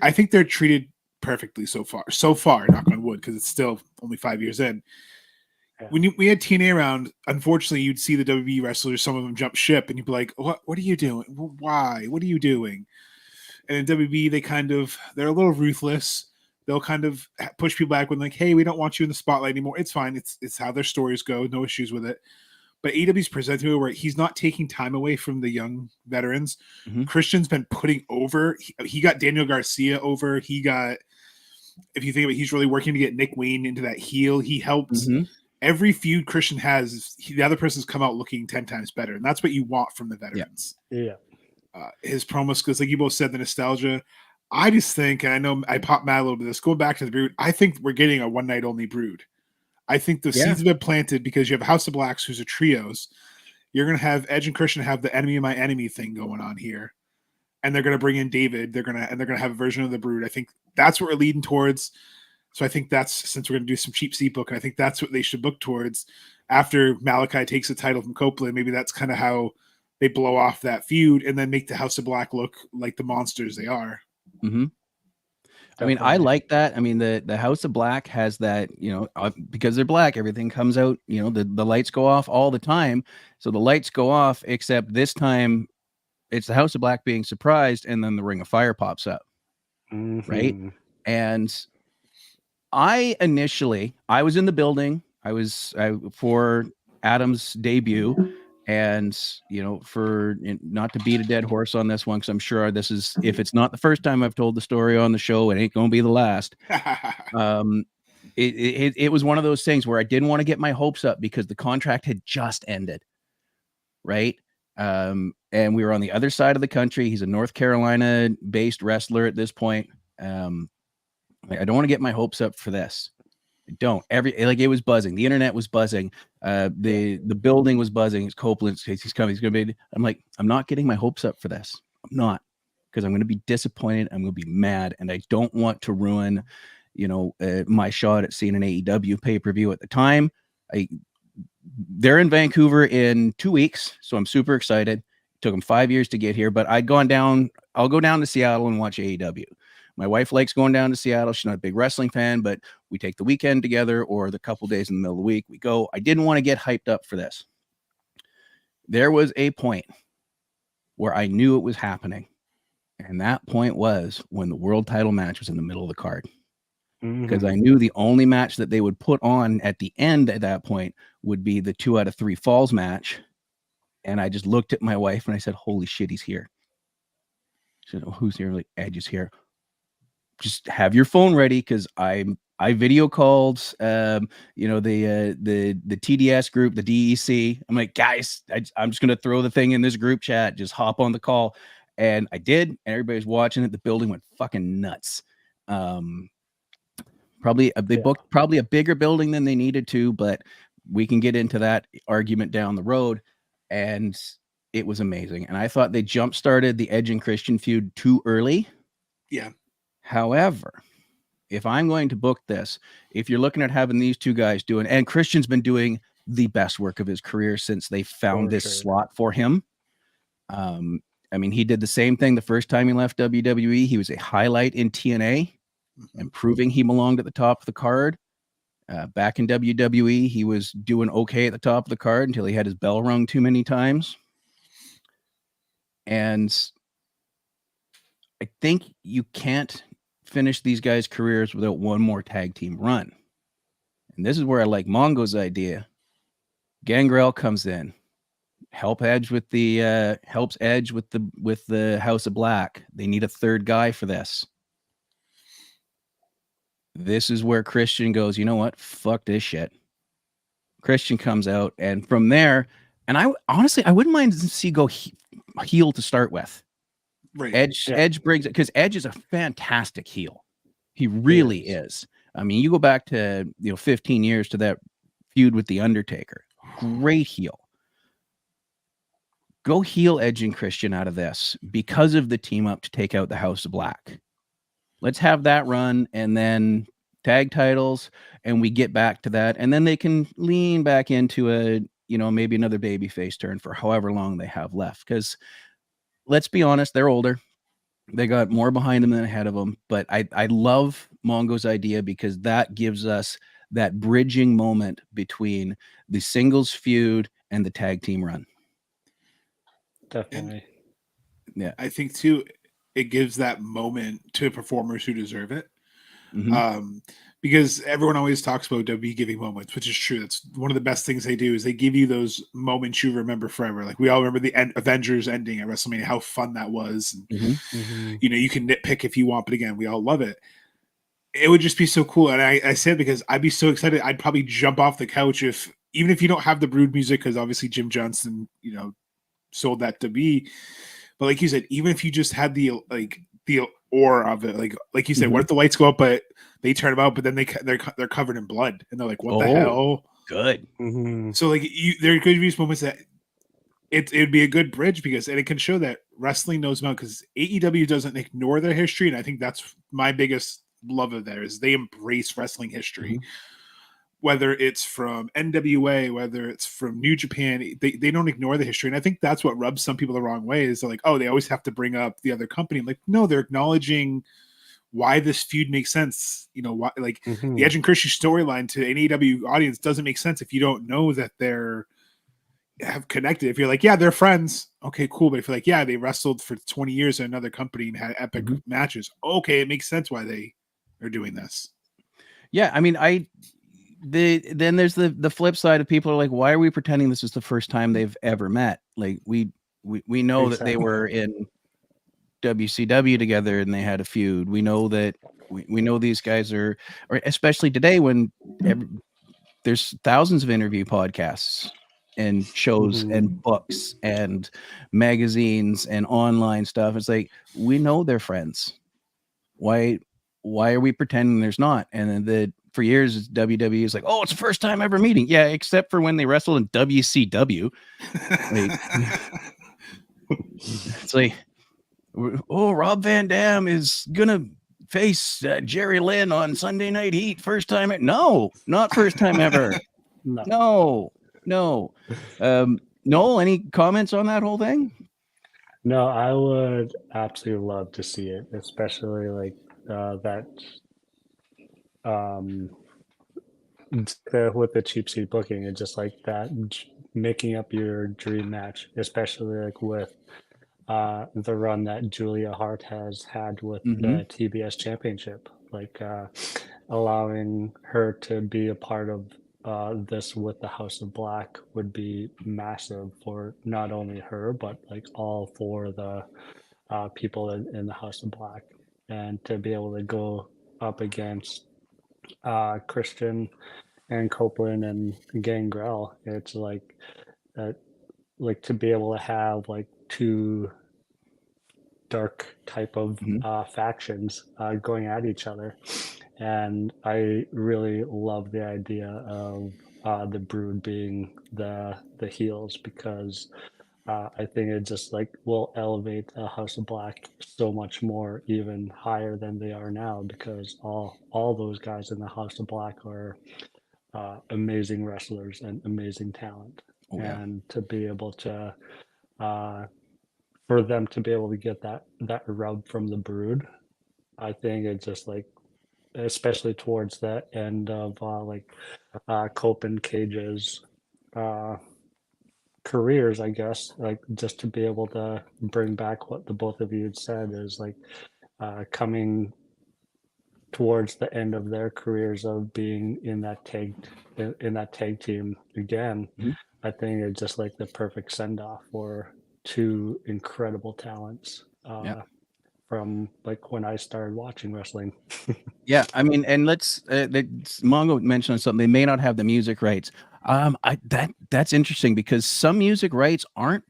I think they're treated perfectly so far. So far, knock on wood, because it's still only 5 years in. Yeah. When we had TNA around, unfortunately, you'd see the WWE wrestlers, some of them jump ship, and you'd be like, "What? What are you doing? Why? What are you doing?" And in WWE, they're a little ruthless. They'll kind of push people back when like, "Hey, we don't want you in the spotlight anymore." It's fine. It's how their stories go. No issues with it. But AEW's presenting it where he's not taking time away from the young veterans. Mhm. Christian's been putting over. He got Daniel Garcia over. He got, if you think of it, he's really working to get Nick Wayne into that heel. He helps Mhm. every feud Christian has. The other person's come out looking 10 times better, and that's what you want from the veterans. Yeah. His promo skills, like you both said, the nostalgia. I just think, and I know I popped mad a little bit. This going back to the Brood. I think we're getting a one night only Brood. I think the seeds have been planted because you have House of Blacks, who's a trios. You're going to have Edge and Christian have the enemy of my enemy thing going on here, and they're going to bring in David. They're going to have a version of the Brood. I think that's what we're leading towards. So I think that's, since we're going to do some cheap seat book, I think that's what they should book towards. After Malachi takes the title from Copeland, maybe that's kind of how they blow off that feud and then make the House of Black look like the monsters they are. Mm-hmm. I mean, I like that. I mean, the House of Black has that, because they're black, everything comes out, the lights go off all the time. So the lights go off, except this time it's the House of Black being surprised, and then the Ring of Fire pops up. Right. And I was in the building. For Adam's debut. And, for not to beat a dead horse on this one, because I'm sure if it's not the first time I've told the story on the show, it ain't going to be the last. It was one of those things where I didn't want to get my hopes up because the contract had just ended. Right. And we were on the other side of the country. He's a North Carolina based wrestler at this point. I don't want to get my hopes up for this. Don't it was buzzing. The internet was buzzing. The building was buzzing. It's Copeland. He's coming. He's going to be. I'm like, I'm not getting my hopes up for this. I'm not, because I'm going to be disappointed. I'm going to be mad, and I don't want to ruin, my shot at seeing an AEW pay-per-view at the time. They're in Vancouver in 2 weeks, so I'm super excited. It took them 5 years to get here, but I'll go down to Seattle and watch AEW. My wife likes going down to Seattle. She's not a big wrestling fan, but we take the weekend together, or the couple days in the middle of the week, we go. I didn't want to get hyped up for this. There was a point where I knew it was happening. And that point was when the world title match was in the middle of the card. Because I knew the only match that they would put on at the end at that point would be the 2 out of 3 falls match. And I just looked at my wife and I said, "Holy shit, he's here." She said, "Oh, who's here?" Like, "Edge is here." Just have your phone ready, because I video called the TDS group, the DEC. I'm like, "Guys, I'm just gonna throw the thing in this group chat. Just hop on the call." And I did, and everybody's watching it. The building went fucking nuts. They booked probably a bigger building than they needed to, but we can get into that argument down the road. And it was amazing. And I thought they jump started the Edge and Christian feud too early. Yeah. However, if I'm going to book this, if you're looking at having these two guys doing, and Christian's been doing the best work of his career since they found this slot for him. I mean, he did the same thing the first time he left WWE. He was a highlight in TNA and proving he belonged at the top of the card. Back in WWE, he was doing okay at the top of the card until he had his bell rung too many times. And I think you can't finish these guys' careers without one more tag team run. And this is where I like Mongo's idea. Gangrel comes in, helps Edge with the House of Black. They need a third guy for this. This is where Christian goes, you know what? Fuck this shit. Christian comes out, and from there, and I honestly wouldn't mind to see go heel to start with. Right. Edge brings it because Edge is a fantastic heel. He really is. I mean, you go back to 15 years to that feud with the Undertaker. Great heel. Go heel Edge and Christian out of this because of the team up to take out the House of Black. Let's have that run, and then tag titles, and we get back to that, and then they can lean back into a maybe another babyface turn for however long they have left. Because let's be honest, they're older. They got more behind them than ahead of them. But I love Mongo's idea because that gives us that bridging moment between the singles feud and the tag team run. Definitely. And I think too, it gives that moment to performers who deserve it. Because everyone always talks about WWE giving moments, which is true. That's one of the best things they do is they give you those moments you remember forever. Like we all remember the Avengers ending at WrestleMania, how fun that was. And, you can nitpick if you want, but again, we all love it. It would just be so cool. And I said, because I'd be so excited, I'd probably jump off the couch even if you don't have the Brood music, because obviously Jim Johnston, sold that to be. But like you said, even if you just had the aura of it, like you said, what if the lights go up, but they turn them out, but then they're covered in blood, and they're like, "What the hell?" Good. So like there could be moments that it'd be a good bridge and it can show that wrestling knows about, because AEW doesn't ignore their history, and I think that's my biggest love of theirs. They embrace wrestling history. Whether it's from NWA, whether it's from New Japan, they don't ignore the history. And I think that's what rubs some people the wrong way is they're like, oh, they always have to bring up the other company. I'm like, no, they're acknowledging why this feud makes sense. Why, the Edge and Christian storyline to an AEW audience doesn't make sense if you don't know that have connected. If you're like, yeah, they're friends. Okay, cool. But if you're like, yeah, they wrestled for 20 years in another company and had epic matches. Okay, it makes sense why they are doing this. Yeah, I mean, then there's the flip side of people are like, why are we pretending this is the first time they've ever met? Like we know that they were in WCW together and they had a feud. We know that we know these guys or especially today when there's thousands of interview podcasts and shows and books and magazines and online stuff. It's like, we know they're friends. Why are we pretending there's not? And then for years, WWE is like, oh, it's the first time ever meeting. Yeah, except for when they wrestled in WCW. It's like, oh, Rob Van Dam is gonna face Jerry Lynn on Sunday Night Heat. First time? No, not first time ever. No. Noel, any comments on that whole thing? No, I would absolutely love to see it, especially like that with the cheap seat booking and just like that making up your dream match, especially like with the run that Julia Hart has had with the TBS Championship, like allowing her to be a part of this with the House of Black would be massive for not only her but like all for the people in the House of Black, and to be able to go up against Christian and Copeland and Gangrel, it's like to be able to have like two dark type of factions going at each other. And I really love the idea of the Brood being the heels, because I think it just like will elevate House of Black so much more, even higher than they are now, because all those guys in the House of Black are amazing wrestlers and amazing talent. Oh, yeah. And to be able to for them to be able to get that rub from the Brood, I think it's just like, especially towards the end of Cope and Cage's careers, I guess, like just to be able to bring back what the both of you had said is like coming towards the end of their careers of being in that tag team again. Mhm. I think it's just like the perfect send off for two incredible talents Yeah. from like when I started watching wrestling. Yeah, I mean, and let's Mongo mentioned something. They may not have the music rights. That's interesting because some music rights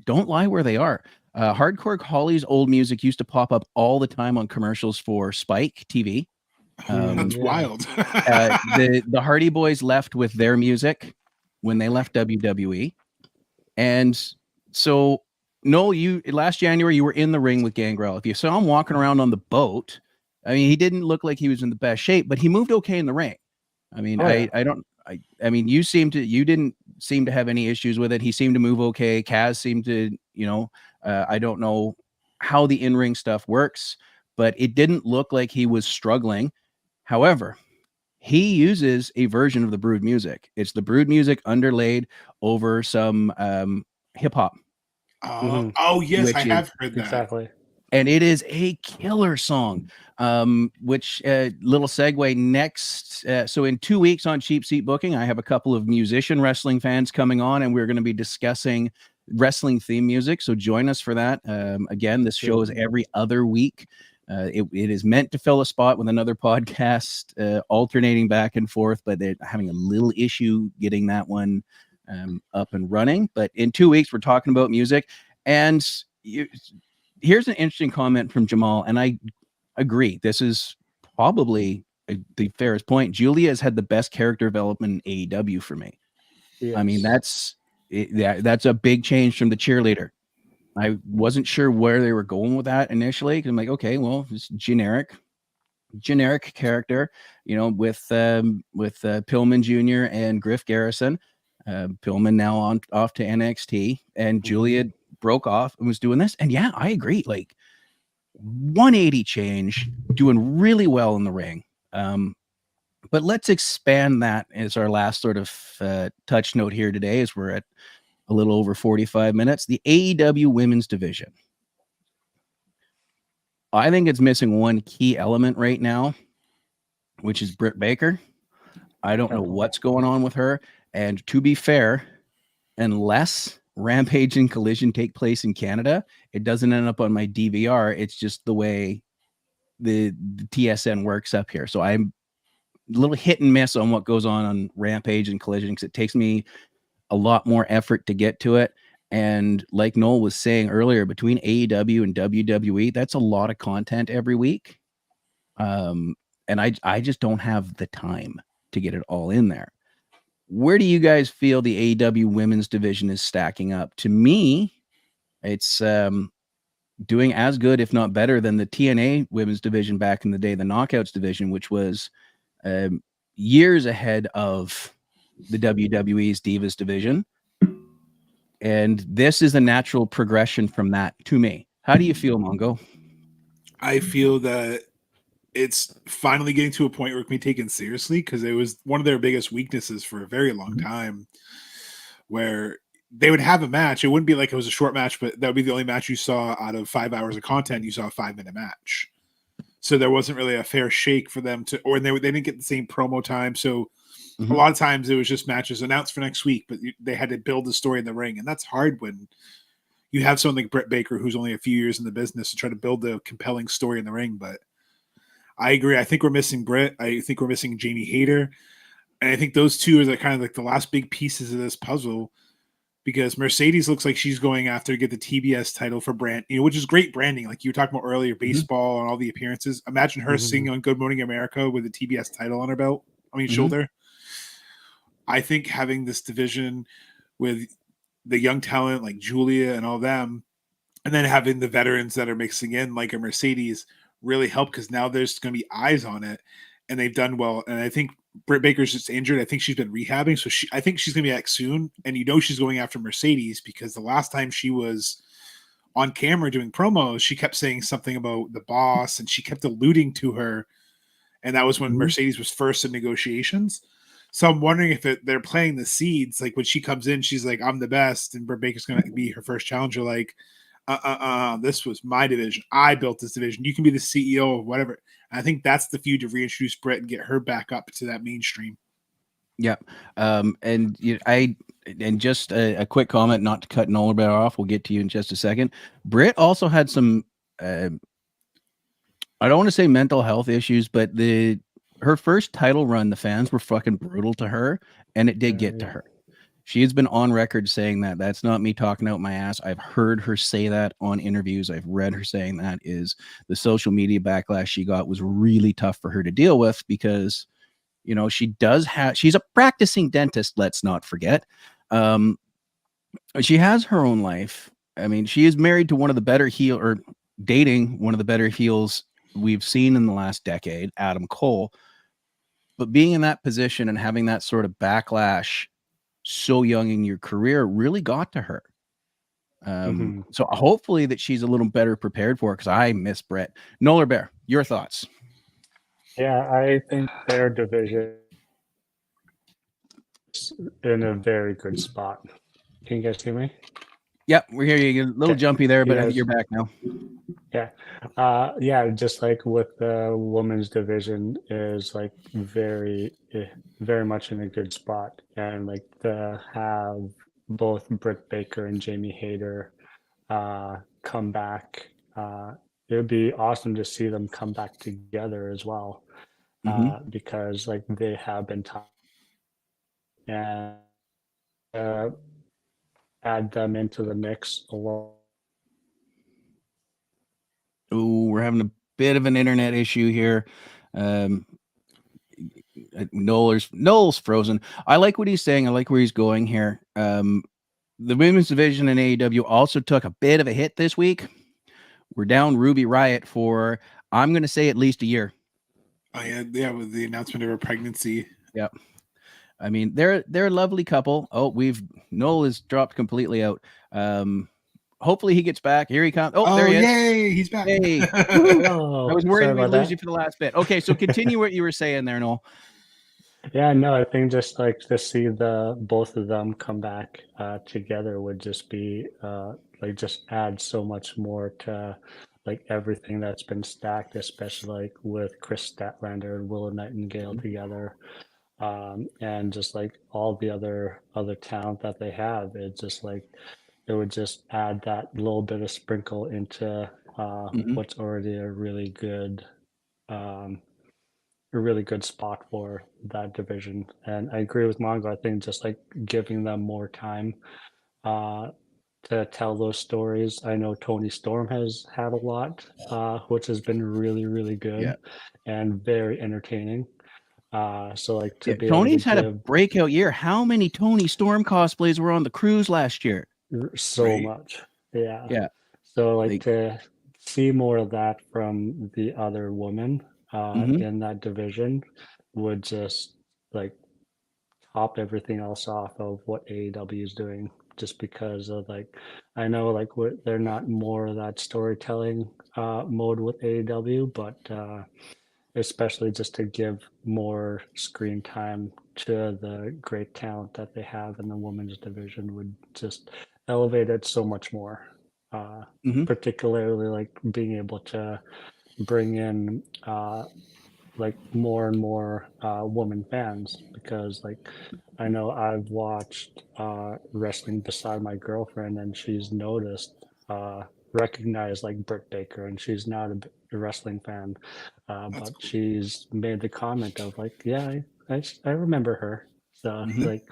don't lie where they are. Hardcore Holly's old music used to pop up all the time on commercials for Spike TV. That's Yeah. wild. The Hardy Boys left with their music when they left WWE, and so Noel, you last January you were in the ring with Gangrel. If you saw him walking around on the boat, I mean, he didn't look like he was in the best shape, but he moved okay in the ring. I mean, Oh, yeah. I mean, you didn't seem to have any issues with it. He seemed to move okay. Kaz seemed to, I don't know how the in-ring stuff works, but it didn't look like he was struggling. However, he uses a version of the Brood music. It's the Brood music underlaid over some hip hop, Oh yes, I which is have heard that. Exactly. and it is a killer song. Which little segue next. So in 2 weeks on Cheap Seat Booking, I have a couple of musician wrestling fans coming on, and we're going to be discussing wrestling theme music. So join us for that. Again, this show is every other week. It is meant to fill a spot with another podcast, alternating back and forth, but they're having a little issue getting that one up and running. But in 2 weeks, we're talking about music. And here's an interesting comment from Jamal, and I agree. This is probably the fairest point. Julia has had the best character development in AEW for me. Yes. I mean, that's a big change from the cheerleader. I wasn't sure where they were going with that initially, because I'm like, okay, well, it's generic character, with Pillman Jr. and Griff Garrison. Pillman now off to NXT, and Julia broke off and was doing this. And yeah, I agree. Like 180 change, doing really well in the ring. But let's expand that as our last sort of touch note here today, as we're at a little over 45 minutes. The AEW women's division. I think it's missing one key element right now, which is Britt Baker. I don't know what's going on with her. And to be fair, unless Rampage and Collision take place in Canada, it doesn't end up on my DVR. It's just the way the TSN works up here. So I'm a little hit and miss on what goes on Rampage and Collision, because it takes me a lot more effort to get to it. And like Noel was saying earlier, between AEW and WWE, that's a lot of content every week. And I just don't have the time to get it all in there. Where do you guys feel the AEW women's division is stacking up? To me, it's doing as good, if not better, than the TNA women's division back in the day, the Knockouts division, which was years ahead of the WWE's Divas division. And this is a natural progression from that to me. How do you feel, Mongo? I feel that it's finally getting to a point where it can be taken seriously, because it was one of their biggest weaknesses for a very long time, where they would have a match. It wouldn't be like it was a short match, but that would be the only match you saw out of 5 hours of content. You saw a 5-minute match. So there wasn't really a fair shake for them to, or they didn't get the same promo time. So a lot of times it was just matches announced for next week, but they had to build the story in the ring. And that's hard when you have someone like Britt Baker, who's only a few years in the business, to try to build a compelling story in the ring. But I agree. I think we're missing Britt. I think we're missing Jamie Hayter. And I think those two are kind of like the last big pieces of this puzzle, because Mercedes looks like she's going after to get the TBS title for brand, which is great branding. Like you were talking about earlier, baseball and all the appearances. Imagine her singing on Good Morning America with the TBS title on her belt, shoulder. I think having this division with the young talent like Julia and all them, and then having the veterans that are mixing in like a Mercedes really help, because now there's going to be eyes on it, and they've done well. And I think Britt Baker's just injured. I think she's been rehabbing, so I think she's going to be back soon. And she's going after Mercedes, because the last time she was on camera doing promos, she kept saying something about the boss, and she kept alluding to her. And that was when Mercedes was first in negotiations. So I'm wondering if they're playing the seeds. Like when she comes in, she's like, "I'm the best," and Britt Baker's going to be her first challenger. Like, this was my division. I built this division. You can be the CEO of whatever. And I think that's the feud to reintroduce Britt and get her back up to that mainstream. Yeah. And just a quick comment, not to cut Nolerbear off. We'll get to you in just a second. Britt also had some, I don't want to say mental health issues, but her first title run, the fans were fucking brutal to her, and it did get to her. She has been on record saying that. That's not me talking out my ass. I've heard her say that on interviews. I've read her saying that. Is the social media backlash she got was really tough for her to deal with, because, you know, she's a practicing dentist, let's not forget. She has her own life. I mean, she is married to one of the better dating one of the better heels we've seen in the last decade, Adam Cole. But being in that position and having that sort of backlash so young in your career really got to her. So hopefully that she's a little better prepared for it, because I miss Brett. Nolerbear, your thoughts? Yeah, I think their division is in a very good spot. Can you guys hear me? Yep, we're here. You're a little jumpy there, but I think you're back now. Yeah, just like with the women's division is like very much in a good spot, and like to have both Britt Baker and Jamie Hayter come back, it would be awesome to see them come back together as well, because like they have been and add them into the mix along. Ooh, we're having a bit of an internet issue here. Noel's frozen. I like what he's saying. I like where he's going here. The women's division in AEW also took a bit of a hit this week. We're down Ruby Riott for, I'm going to say, at least a year. Oh yeah, with the announcement of her pregnancy. Yep. I mean, they're a lovely couple. Oh, Noel is dropped completely out. Hopefully he gets back. Here he comes. Oh, there he is. Yay, he's back. Hey. Oh, I was worried we'd lose that. you for the last bit. Okay, so continue what you were saying there, Noel. Yeah, no, I think just like to see both of them come back together would just be like just add so much more to like everything that's been stacked, especially like with Chris Statlander and Willow Nightingale together, and just like all the other talent that they have. It's just like it would just add that little bit of sprinkle into what's already a really good spot for that division. And I agree with Mongo. I think just like giving them more time to tell those stories. I know Tony Storm has had a lot, which has been really, really good and very entertaining. So like to be Tony's able to had a breakout year. How many Tony Storm cosplays were on the cruise last year? So much. Yeah. So like to see more of that from the other women in that division would just like top everything else off of what AEW is doing, just because of like I know like they're not more of that storytelling mode with AEW, but especially just to give more screen time to the great talent that they have in the women's division would just elevate it so much more. Particularly like being able to bring in like more and more woman fans, because like I know I've watched wrestling beside my girlfriend, and she's recognized like Britt Baker, and she's not a wrestling fan, but cool. She's made the comment of like, yeah, I remember her. So like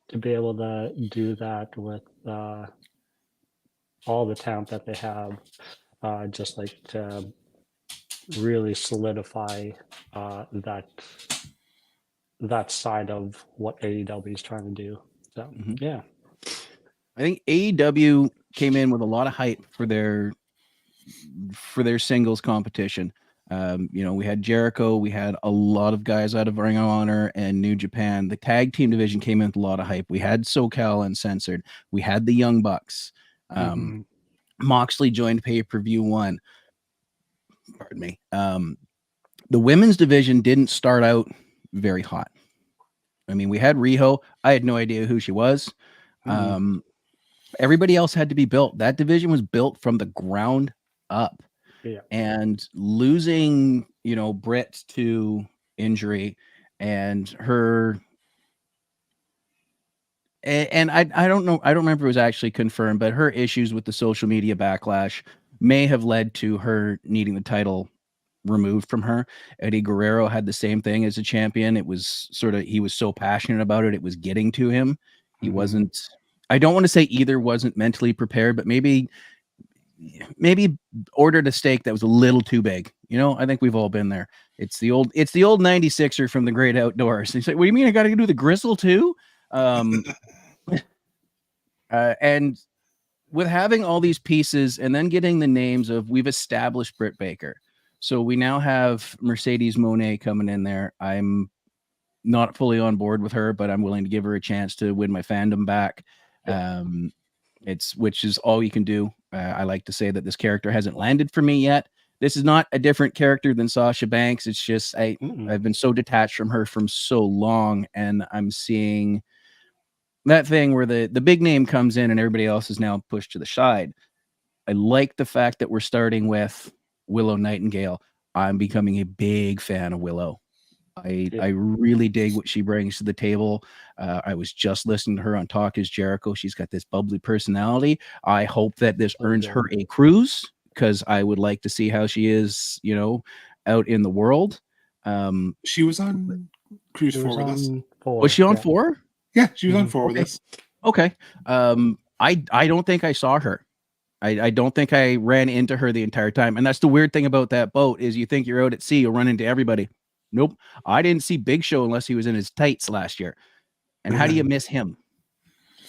to be able to do that with all the talent that they have, just like to really solidify that that side of what AEW is trying to do. So yeah. I think AEW came in with a lot of hype for their singles competition. We had Jericho, we had a lot of guys out of Ring of Honor and New Japan. The tag team division came in with a lot of hype. We had SoCal Uncensored. We had the Young Bucks. Moxley joined pay-per-view 1. Pardon me. The women's division didn't start out very hot. I mean, we had Riho. I had no idea who she was. Everybody else had to be built. That division was built from the ground up. Yeah. And losing, Britt to injury and her. And I don't know. I don't remember if it was actually confirmed, but her issues with the social media backlash may have led to her needing the title removed from her. Eddie Guerrero had the same thing as a champion. It was he was so passionate about it. It was getting to him. He wasn't, I don't want to say either wasn't mentally prepared, but maybe ordered a steak that was a little too big. I think we've all been there. It's the old 96er from the Great Outdoors. He's like, what do you mean? I got to do the gristle too? And with having all these pieces and then getting the names of, we've established Britt Baker. So we now have Mercedes Moné coming in there. I'm not fully on board with her, but I'm willing to give her a chance to win my fandom back. Which is all you can do. I like to say that this character hasn't landed for me yet. This is not a different character than Sasha Banks. It's just I've been so detached from her from so long, and I'm seeing that thing where the big name comes in and everybody else is now pushed to the side. I like the fact that we're starting with Willow Nightingale. I'm becoming a big fan of Willow. I really dig what she brings to the table. I was just listening to her on Talk is Jericho. She's got this bubbly personality. I hope that this earns her a cruise, because I would like to see how she is, out in the world. She was on Cruise 4 with us. Was she on 4? Yeah, she was on 4 with us. Okay. I don't think I saw her. I don't think I ran into her the entire time. And that's the weird thing about that boat, is you think you're out at sea, you'll run into everybody. Nope. I didn't see Big Show unless he was in his tights last year. And how do you miss him?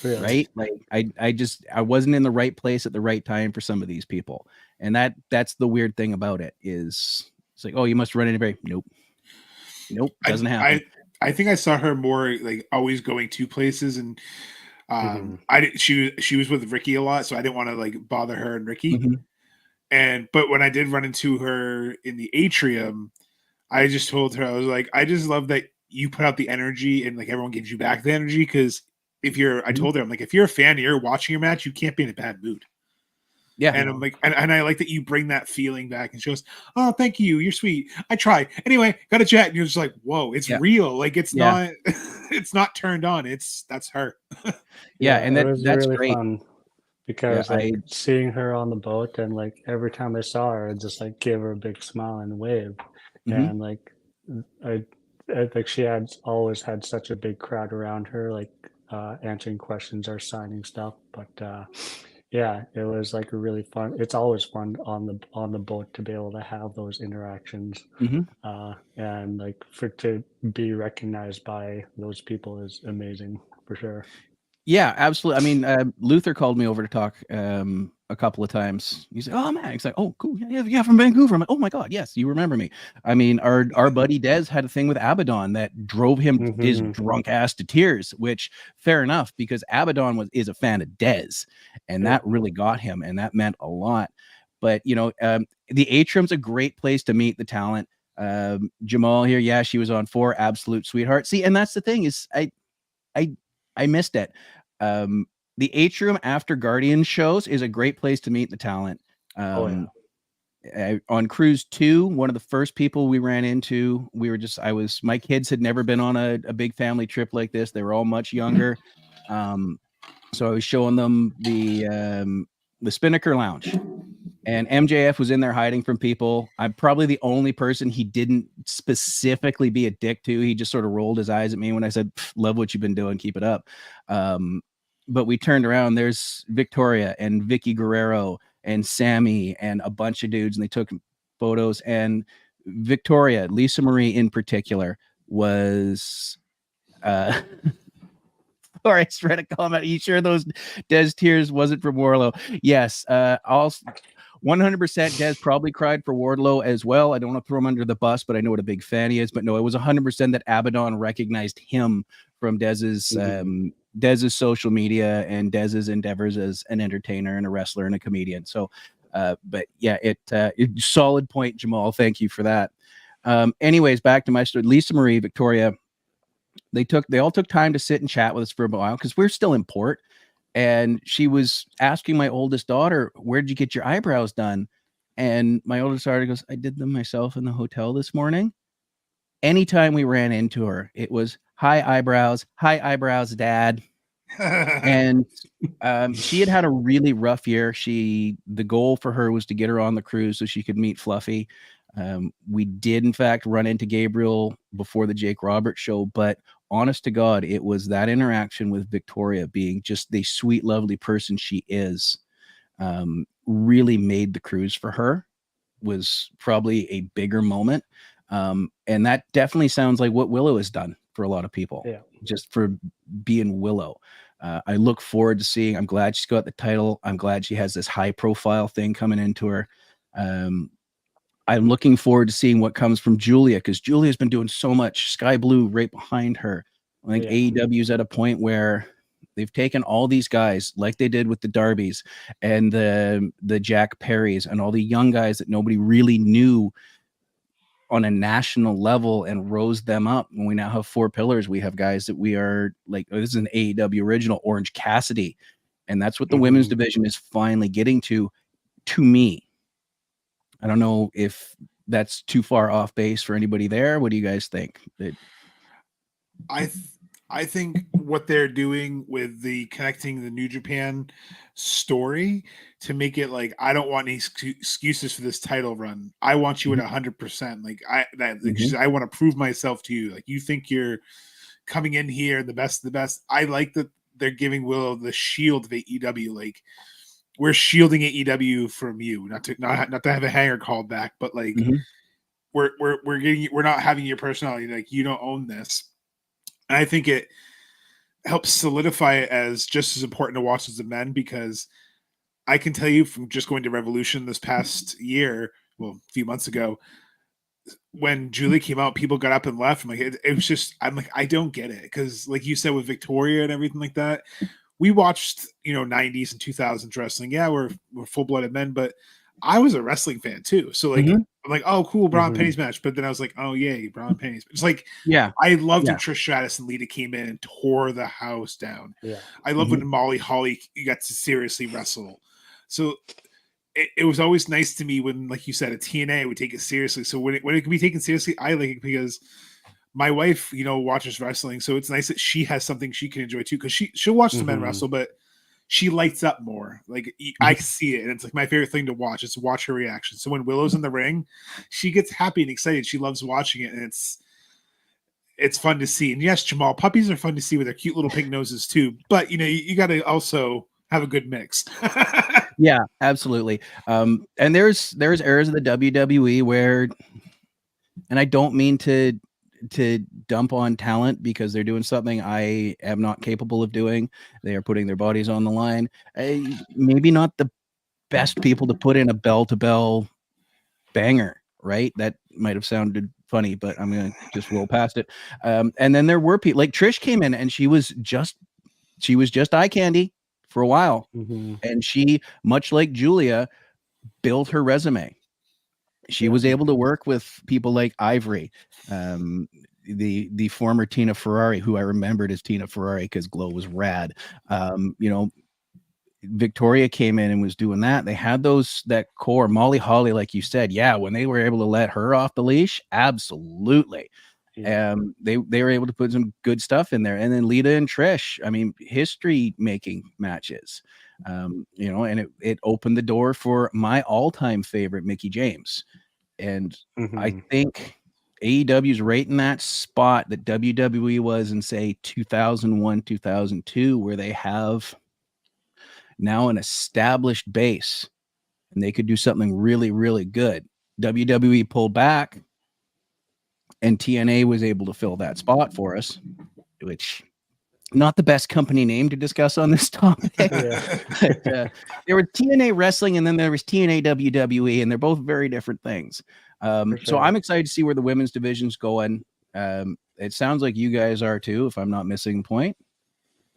Yeah. Right? Like I wasn't in the right place at the right time for some of these people. And that's the weird thing about it, is it's like, oh, you must run into everybody. Nope. Doesn't happen. I think I saw her more like always going to places, and she was with Ricky a lot, so I didn't want to like bother her and Ricky. But when I did run into her in the atrium, I just told her, I was like, I just love that you put out the energy and like everyone gives you back the energy, because I told her, I'm like, if you're a fan and you're watching your match, you can't be in a bad mood. Yeah. And I'm like, and I like that you bring that feeling back. And she goes, oh, thank you. You're sweet. I try. Anyway, got a jet. And you're just like, whoa, it's real. Like it's not, it's not turned on. that's her. And that's really great. Fun because seeing her on the boat, and like every time I saw her, I'd just like give her a big smile and wave. And like, I think she always had such a big crowd around her, like answering questions or signing stuff. But it was like a really fun. It's always fun on the boat to be able to have those interactions, and like to be recognized by those people is amazing for sure. Yeah, absolutely. I mean, Luther called me over to talk a couple of times. He's like, "Oh man," he's like, "Oh, cool, yeah, from Vancouver." I'm like, "Oh my god, yes, you remember me." I mean, our buddy Dez had a thing with Abaddon that drove him his drunk ass to tears. Which, fair enough, because Abaddon is a fan of Dez, and that really got him, and that meant a lot. But the Atrium's a great place to meet the talent. Jamal here, she was on 4, absolute sweetheart. See, and that's the thing, is I missed it. The Atrium after Guardian shows is a great place to meet the talent. On Cruise 2, one of the first people we ran into, my kids had never been on a big family trip like this. They were all much younger. So I was showing them the Spinnaker Lounge, and MJF was in there hiding from people. I'm probably the only person he didn't specifically be a dick to. He just sort of rolled his eyes at me when I said, love what you've been doing, keep it up. But we turned around, there's Victoria and Vicky Guerrero and Sammy and a bunch of dudes, and they took photos. And Victoria, Lisa Marie in particular, was or I just read a comment. Are you sure those Des tears wasn't from Wardlow? Yes. I'll 100% Des probably cried for Wardlow as well. I don't want to throw him under the bus, but I know what a big fan he is. But no, it was 100% that Abaddon recognized him from Dez's social media and Dez's endeavors as an entertainer and a wrestler and a comedian. So, but yeah, solid point, Jamal. Thank you for that. Anyways, back to my story. Lisa Marie, Victoria, they all took time to sit and chat with us for a while because we're still in port. And she was asking my oldest daughter, where did you get your eyebrows done? And my oldest daughter goes, I did them myself in the hotel this morning. Anytime we ran into her, it was, hi, eyebrows, Dad. And she had a really rough year. The goal for her was to get her on the cruise so she could meet Fluffy. We did, in fact, run into Gabriel before the Jake Roberts show, but honest to God, it was that interaction with Victoria being just the sweet, lovely person she is, really made the cruise for her, was probably a bigger moment. And that definitely sounds like what Willow has done for a lot of people, just for being Willow. I look forward to seeing, I'm glad she's got the title. I'm glad she has this high profile thing coming into her. I'm looking forward to seeing what comes from Julia, because Julia's been doing so much. Sky Blue right behind her. I think AEW's at a point where they've taken all these guys, like they did with the Darbys and the Jack Perrys and all the young guys that nobody really knew on a national level, and rose them up. And we now have 4 pillars. We have guys that we are like, this is an AEW original, Orange Cassidy. And that's what the women's division is finally getting to me. I don't know if that's too far off base for anybody there. What do you guys think? I think what they're doing with the connecting the New Japan story to make it like, I don't want any excuses for this title run. I want you at 100%. Like I want to prove myself to you. Like, you think you're coming in here the best of the best. I like that they're giving Willow the shield of AEW. Like, we're shielding AEW from you, not to have a hanger called back, but like we're getting you, we're not having your personality. Like, you don't own this. And I think it helps solidify it as just as important to watch as the men, because I can tell you from just going to Revolution this past year, well, a few months ago, when Julie came out, people got up and left. I'm like, it was just, I'm like, I don't get it. Because like you said, with Victoria and everything like that, we watched, 90s and 2000s wrestling. Yeah, we're full-blooded men, but I was a wrestling fan too. So like, I'm like, oh, cool, Braun Penny's match. But then I was like, oh, yay, Braun Penny's. It's like, I loved when Trish Stratus and Lita came in and tore the house down. Yeah. I love when Molly Holly got to seriously wrestle. So it was always nice to me when, like you said, a TNA would take it seriously. So when it can be taken seriously, I like it, because my wife, watches wrestling, so it's nice that she has something she can enjoy too, because she'll watch the men wrestle, but she lights up more. Like, I see it, and it's like my favorite thing to watch is to watch her reaction. So when Willow's in the ring, she gets happy and excited. She loves watching it, and it's fun to see. And yes, Jamal, puppies are fun to see with their cute little pink noses too. But you got to also have a good mix. Yeah, absolutely. And there's eras of the WWE where, and I don't mean to dump on talent, because they're doing something I am not capable of doing. They are putting their bodies on the line. Maybe not the best people to put in a bell-to-bell banger, right? That might have sounded funny, but I'm going to just roll past it. And then there were people like Trish came in, and she was just eye candy for a while. And she, much like Julia, built her resume. She was able to work with people like Ivory, the former Tina Ferrari, who I remembered as Tina Ferrari because Glow was rad. Victoria came in and was doing that. They had that core. Molly Holly, like you said, when they were able to let her off the leash, absolutely. They were able to put some good stuff in there. And then Lita and Trish, I mean, history making matches. And it opened the door for my all-time favorite, Mickie James. And I think AEW's right in that spot that WWE was in, say, 2001, 2002, where they have now an established base and they could do something really, really good. WWE pulled back. and TNA was able to fill that spot for us, which not the best company name to discuss on this topic. Yeah. But, there was TNA Wrestling, and then there was TNA WWE, and they're both very different things. For So sure. I'm excited to see where the women's division's going. It sounds like you guys are too, if I'm not missing the point.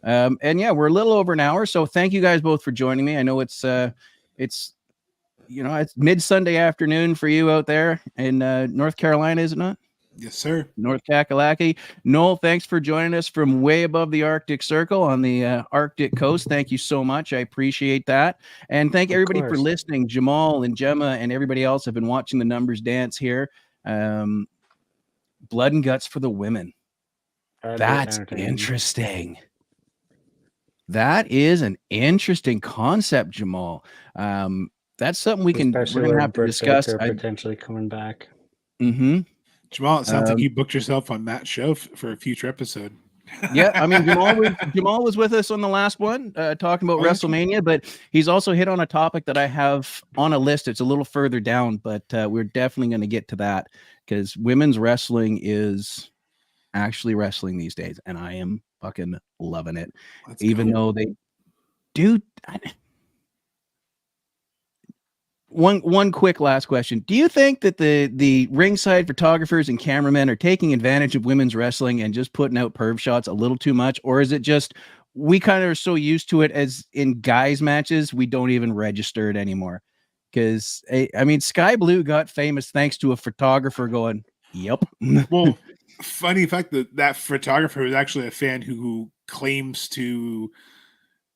And yeah, we're a little over an hour, so thank you guys both for joining me. I know it's it's mid Sunday afternoon for you out there in North Carolina, is it not? Yes, sir. North Kakalaki. Noel, thanks for joining us from way above the Arctic Circle on the Arctic coast. Thank you so much. I appreciate that. And thank everybody for course. listening. Jamal and Gemma and everybody else have been watching the numbers dance here. Blood and guts for the women. That's interesting. That is an interesting concept, Jamal. That's something we're going to have to discuss. Potentially coming back. Mm-hmm. Jamal, it sounds like you booked yourself on that show for a future episode. Yeah, I mean, Jamal was with us on the last one, talking about Wrestlemania, but he's also hit on a topic that I have on a list. It's a little further down, but we're definitely going to get to that because women's wrestling is actually wrestling these days, and I am fucking loving it. Even though they do. One quick last question. Do you think that the ringside photographers and cameramen are taking advantage of women's wrestling and just putting out perv shots a little too much? Or is it just we kind of are so used to it as in guys matches, we don't even register it anymore? Because, I mean, Sky Blue got famous thanks to a photographer going, yep. Well, funny fact that photographer was actually a fan who claims to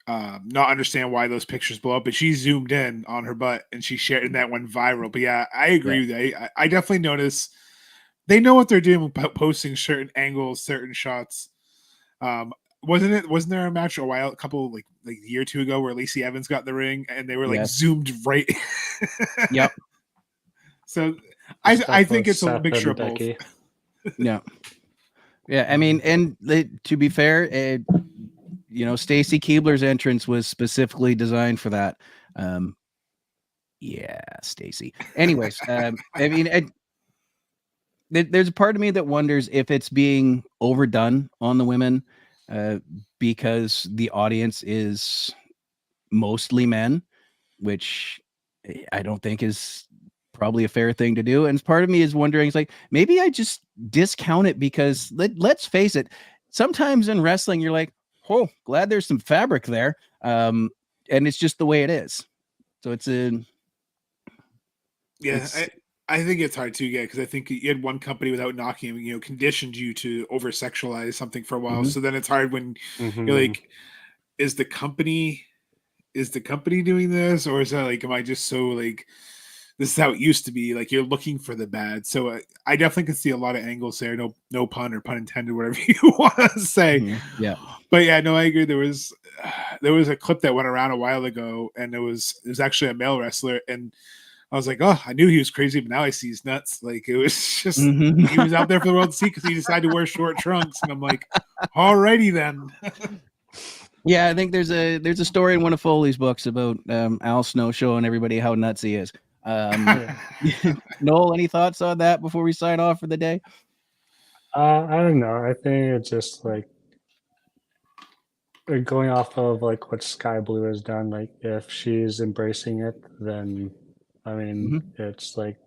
not understand why those pictures blow up, but she zoomed in on her butt and she shared, and that went viral. But yeah, I agree with that. I definitely notice they know what they're doing about posting certain angles, certain shots. Wasn't there a match a couple like a year or two ago where Lacey Evans got in the ring and they were like zoomed right? Yep. So I think it's a mixture of both. Yeah. I mean, and to be fair, Stacy Keibler's entrance was specifically designed for that. Yeah, Stacy. Anyways, I mean, there's a part of me that wonders if it's being overdone on the women because the audience is mostly men, which I don't think is probably a fair thing to do. And part of me is wondering, it's like, maybe I just discount it because let's face it, sometimes in wrestling, you're like, oh, glad there's some fabric there. And it's just the way it is. So it's I think it's hard to get because I think you had one company without knocking, conditioned you to over sexualize something for a while. Mm-hmm. So then it's hard when you're like, is the company doing this, or is that like, am I just so like, this is how it used to be? Like you're looking for the bad. So I definitely can see a lot of angles there. No pun or pun intended, whatever you want to say. Mm-hmm. Yeah. But yeah, no, I agree. There was a clip that went around a while ago, and it was actually a male wrestler, and I was like, oh, I knew he was crazy, but now I see he's nuts. Like it was just he was out there for the world to see because he decided to wear short trunks, and I'm like, alrighty then. Yeah, I think there's a story in one of Foley's books about Al Snow showing everybody how nuts he is. Noel, any thoughts on that before we sign off for the day? I don't know. I think it's just like going off of like what Sky Blue has done. Like if she's embracing it, then I mean it's like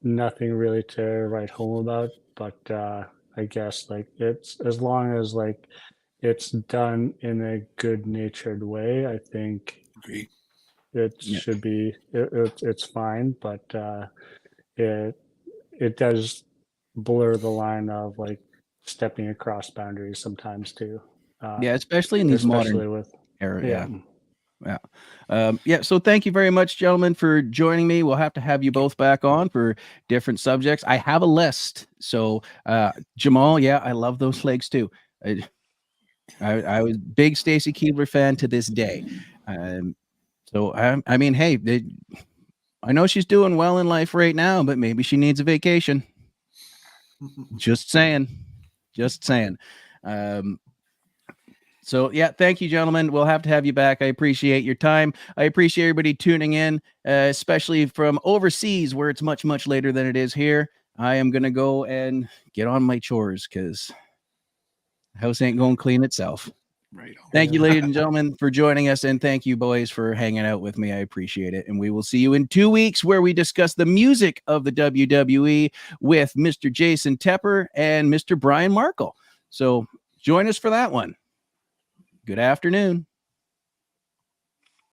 nothing really to write home about. But I guess like it's as long as like it's done in a good-natured way, I think it should be it's fine. But it does blur the line of like stepping across boundaries sometimes too. Especially in these modern era. So thank you very much, gentlemen, for joining me. We'll have to have you both back on for different subjects. I have a list. So Jamal, I love those legs too. I was big Stacy Keibler fan to this day. So I mean, hey, I know she's doing well in life right now, but maybe she needs a vacation. Just saying. So thank you, gentlemen. We'll have to have you back. I appreciate your time. I appreciate everybody tuning in, especially from overseas where it's much, much later than it is here. I am going to go and get on my chores because the house ain't going to clean itself. Right. Thank you, ladies and gentlemen, for joining us. And thank you, boys, for hanging out with me. I appreciate it. And we will see you in 2 weeks where we discuss the music of the WWE with Mr. Jason Tepper and Mr. Brian Markle. So join us for that one. Good afternoon.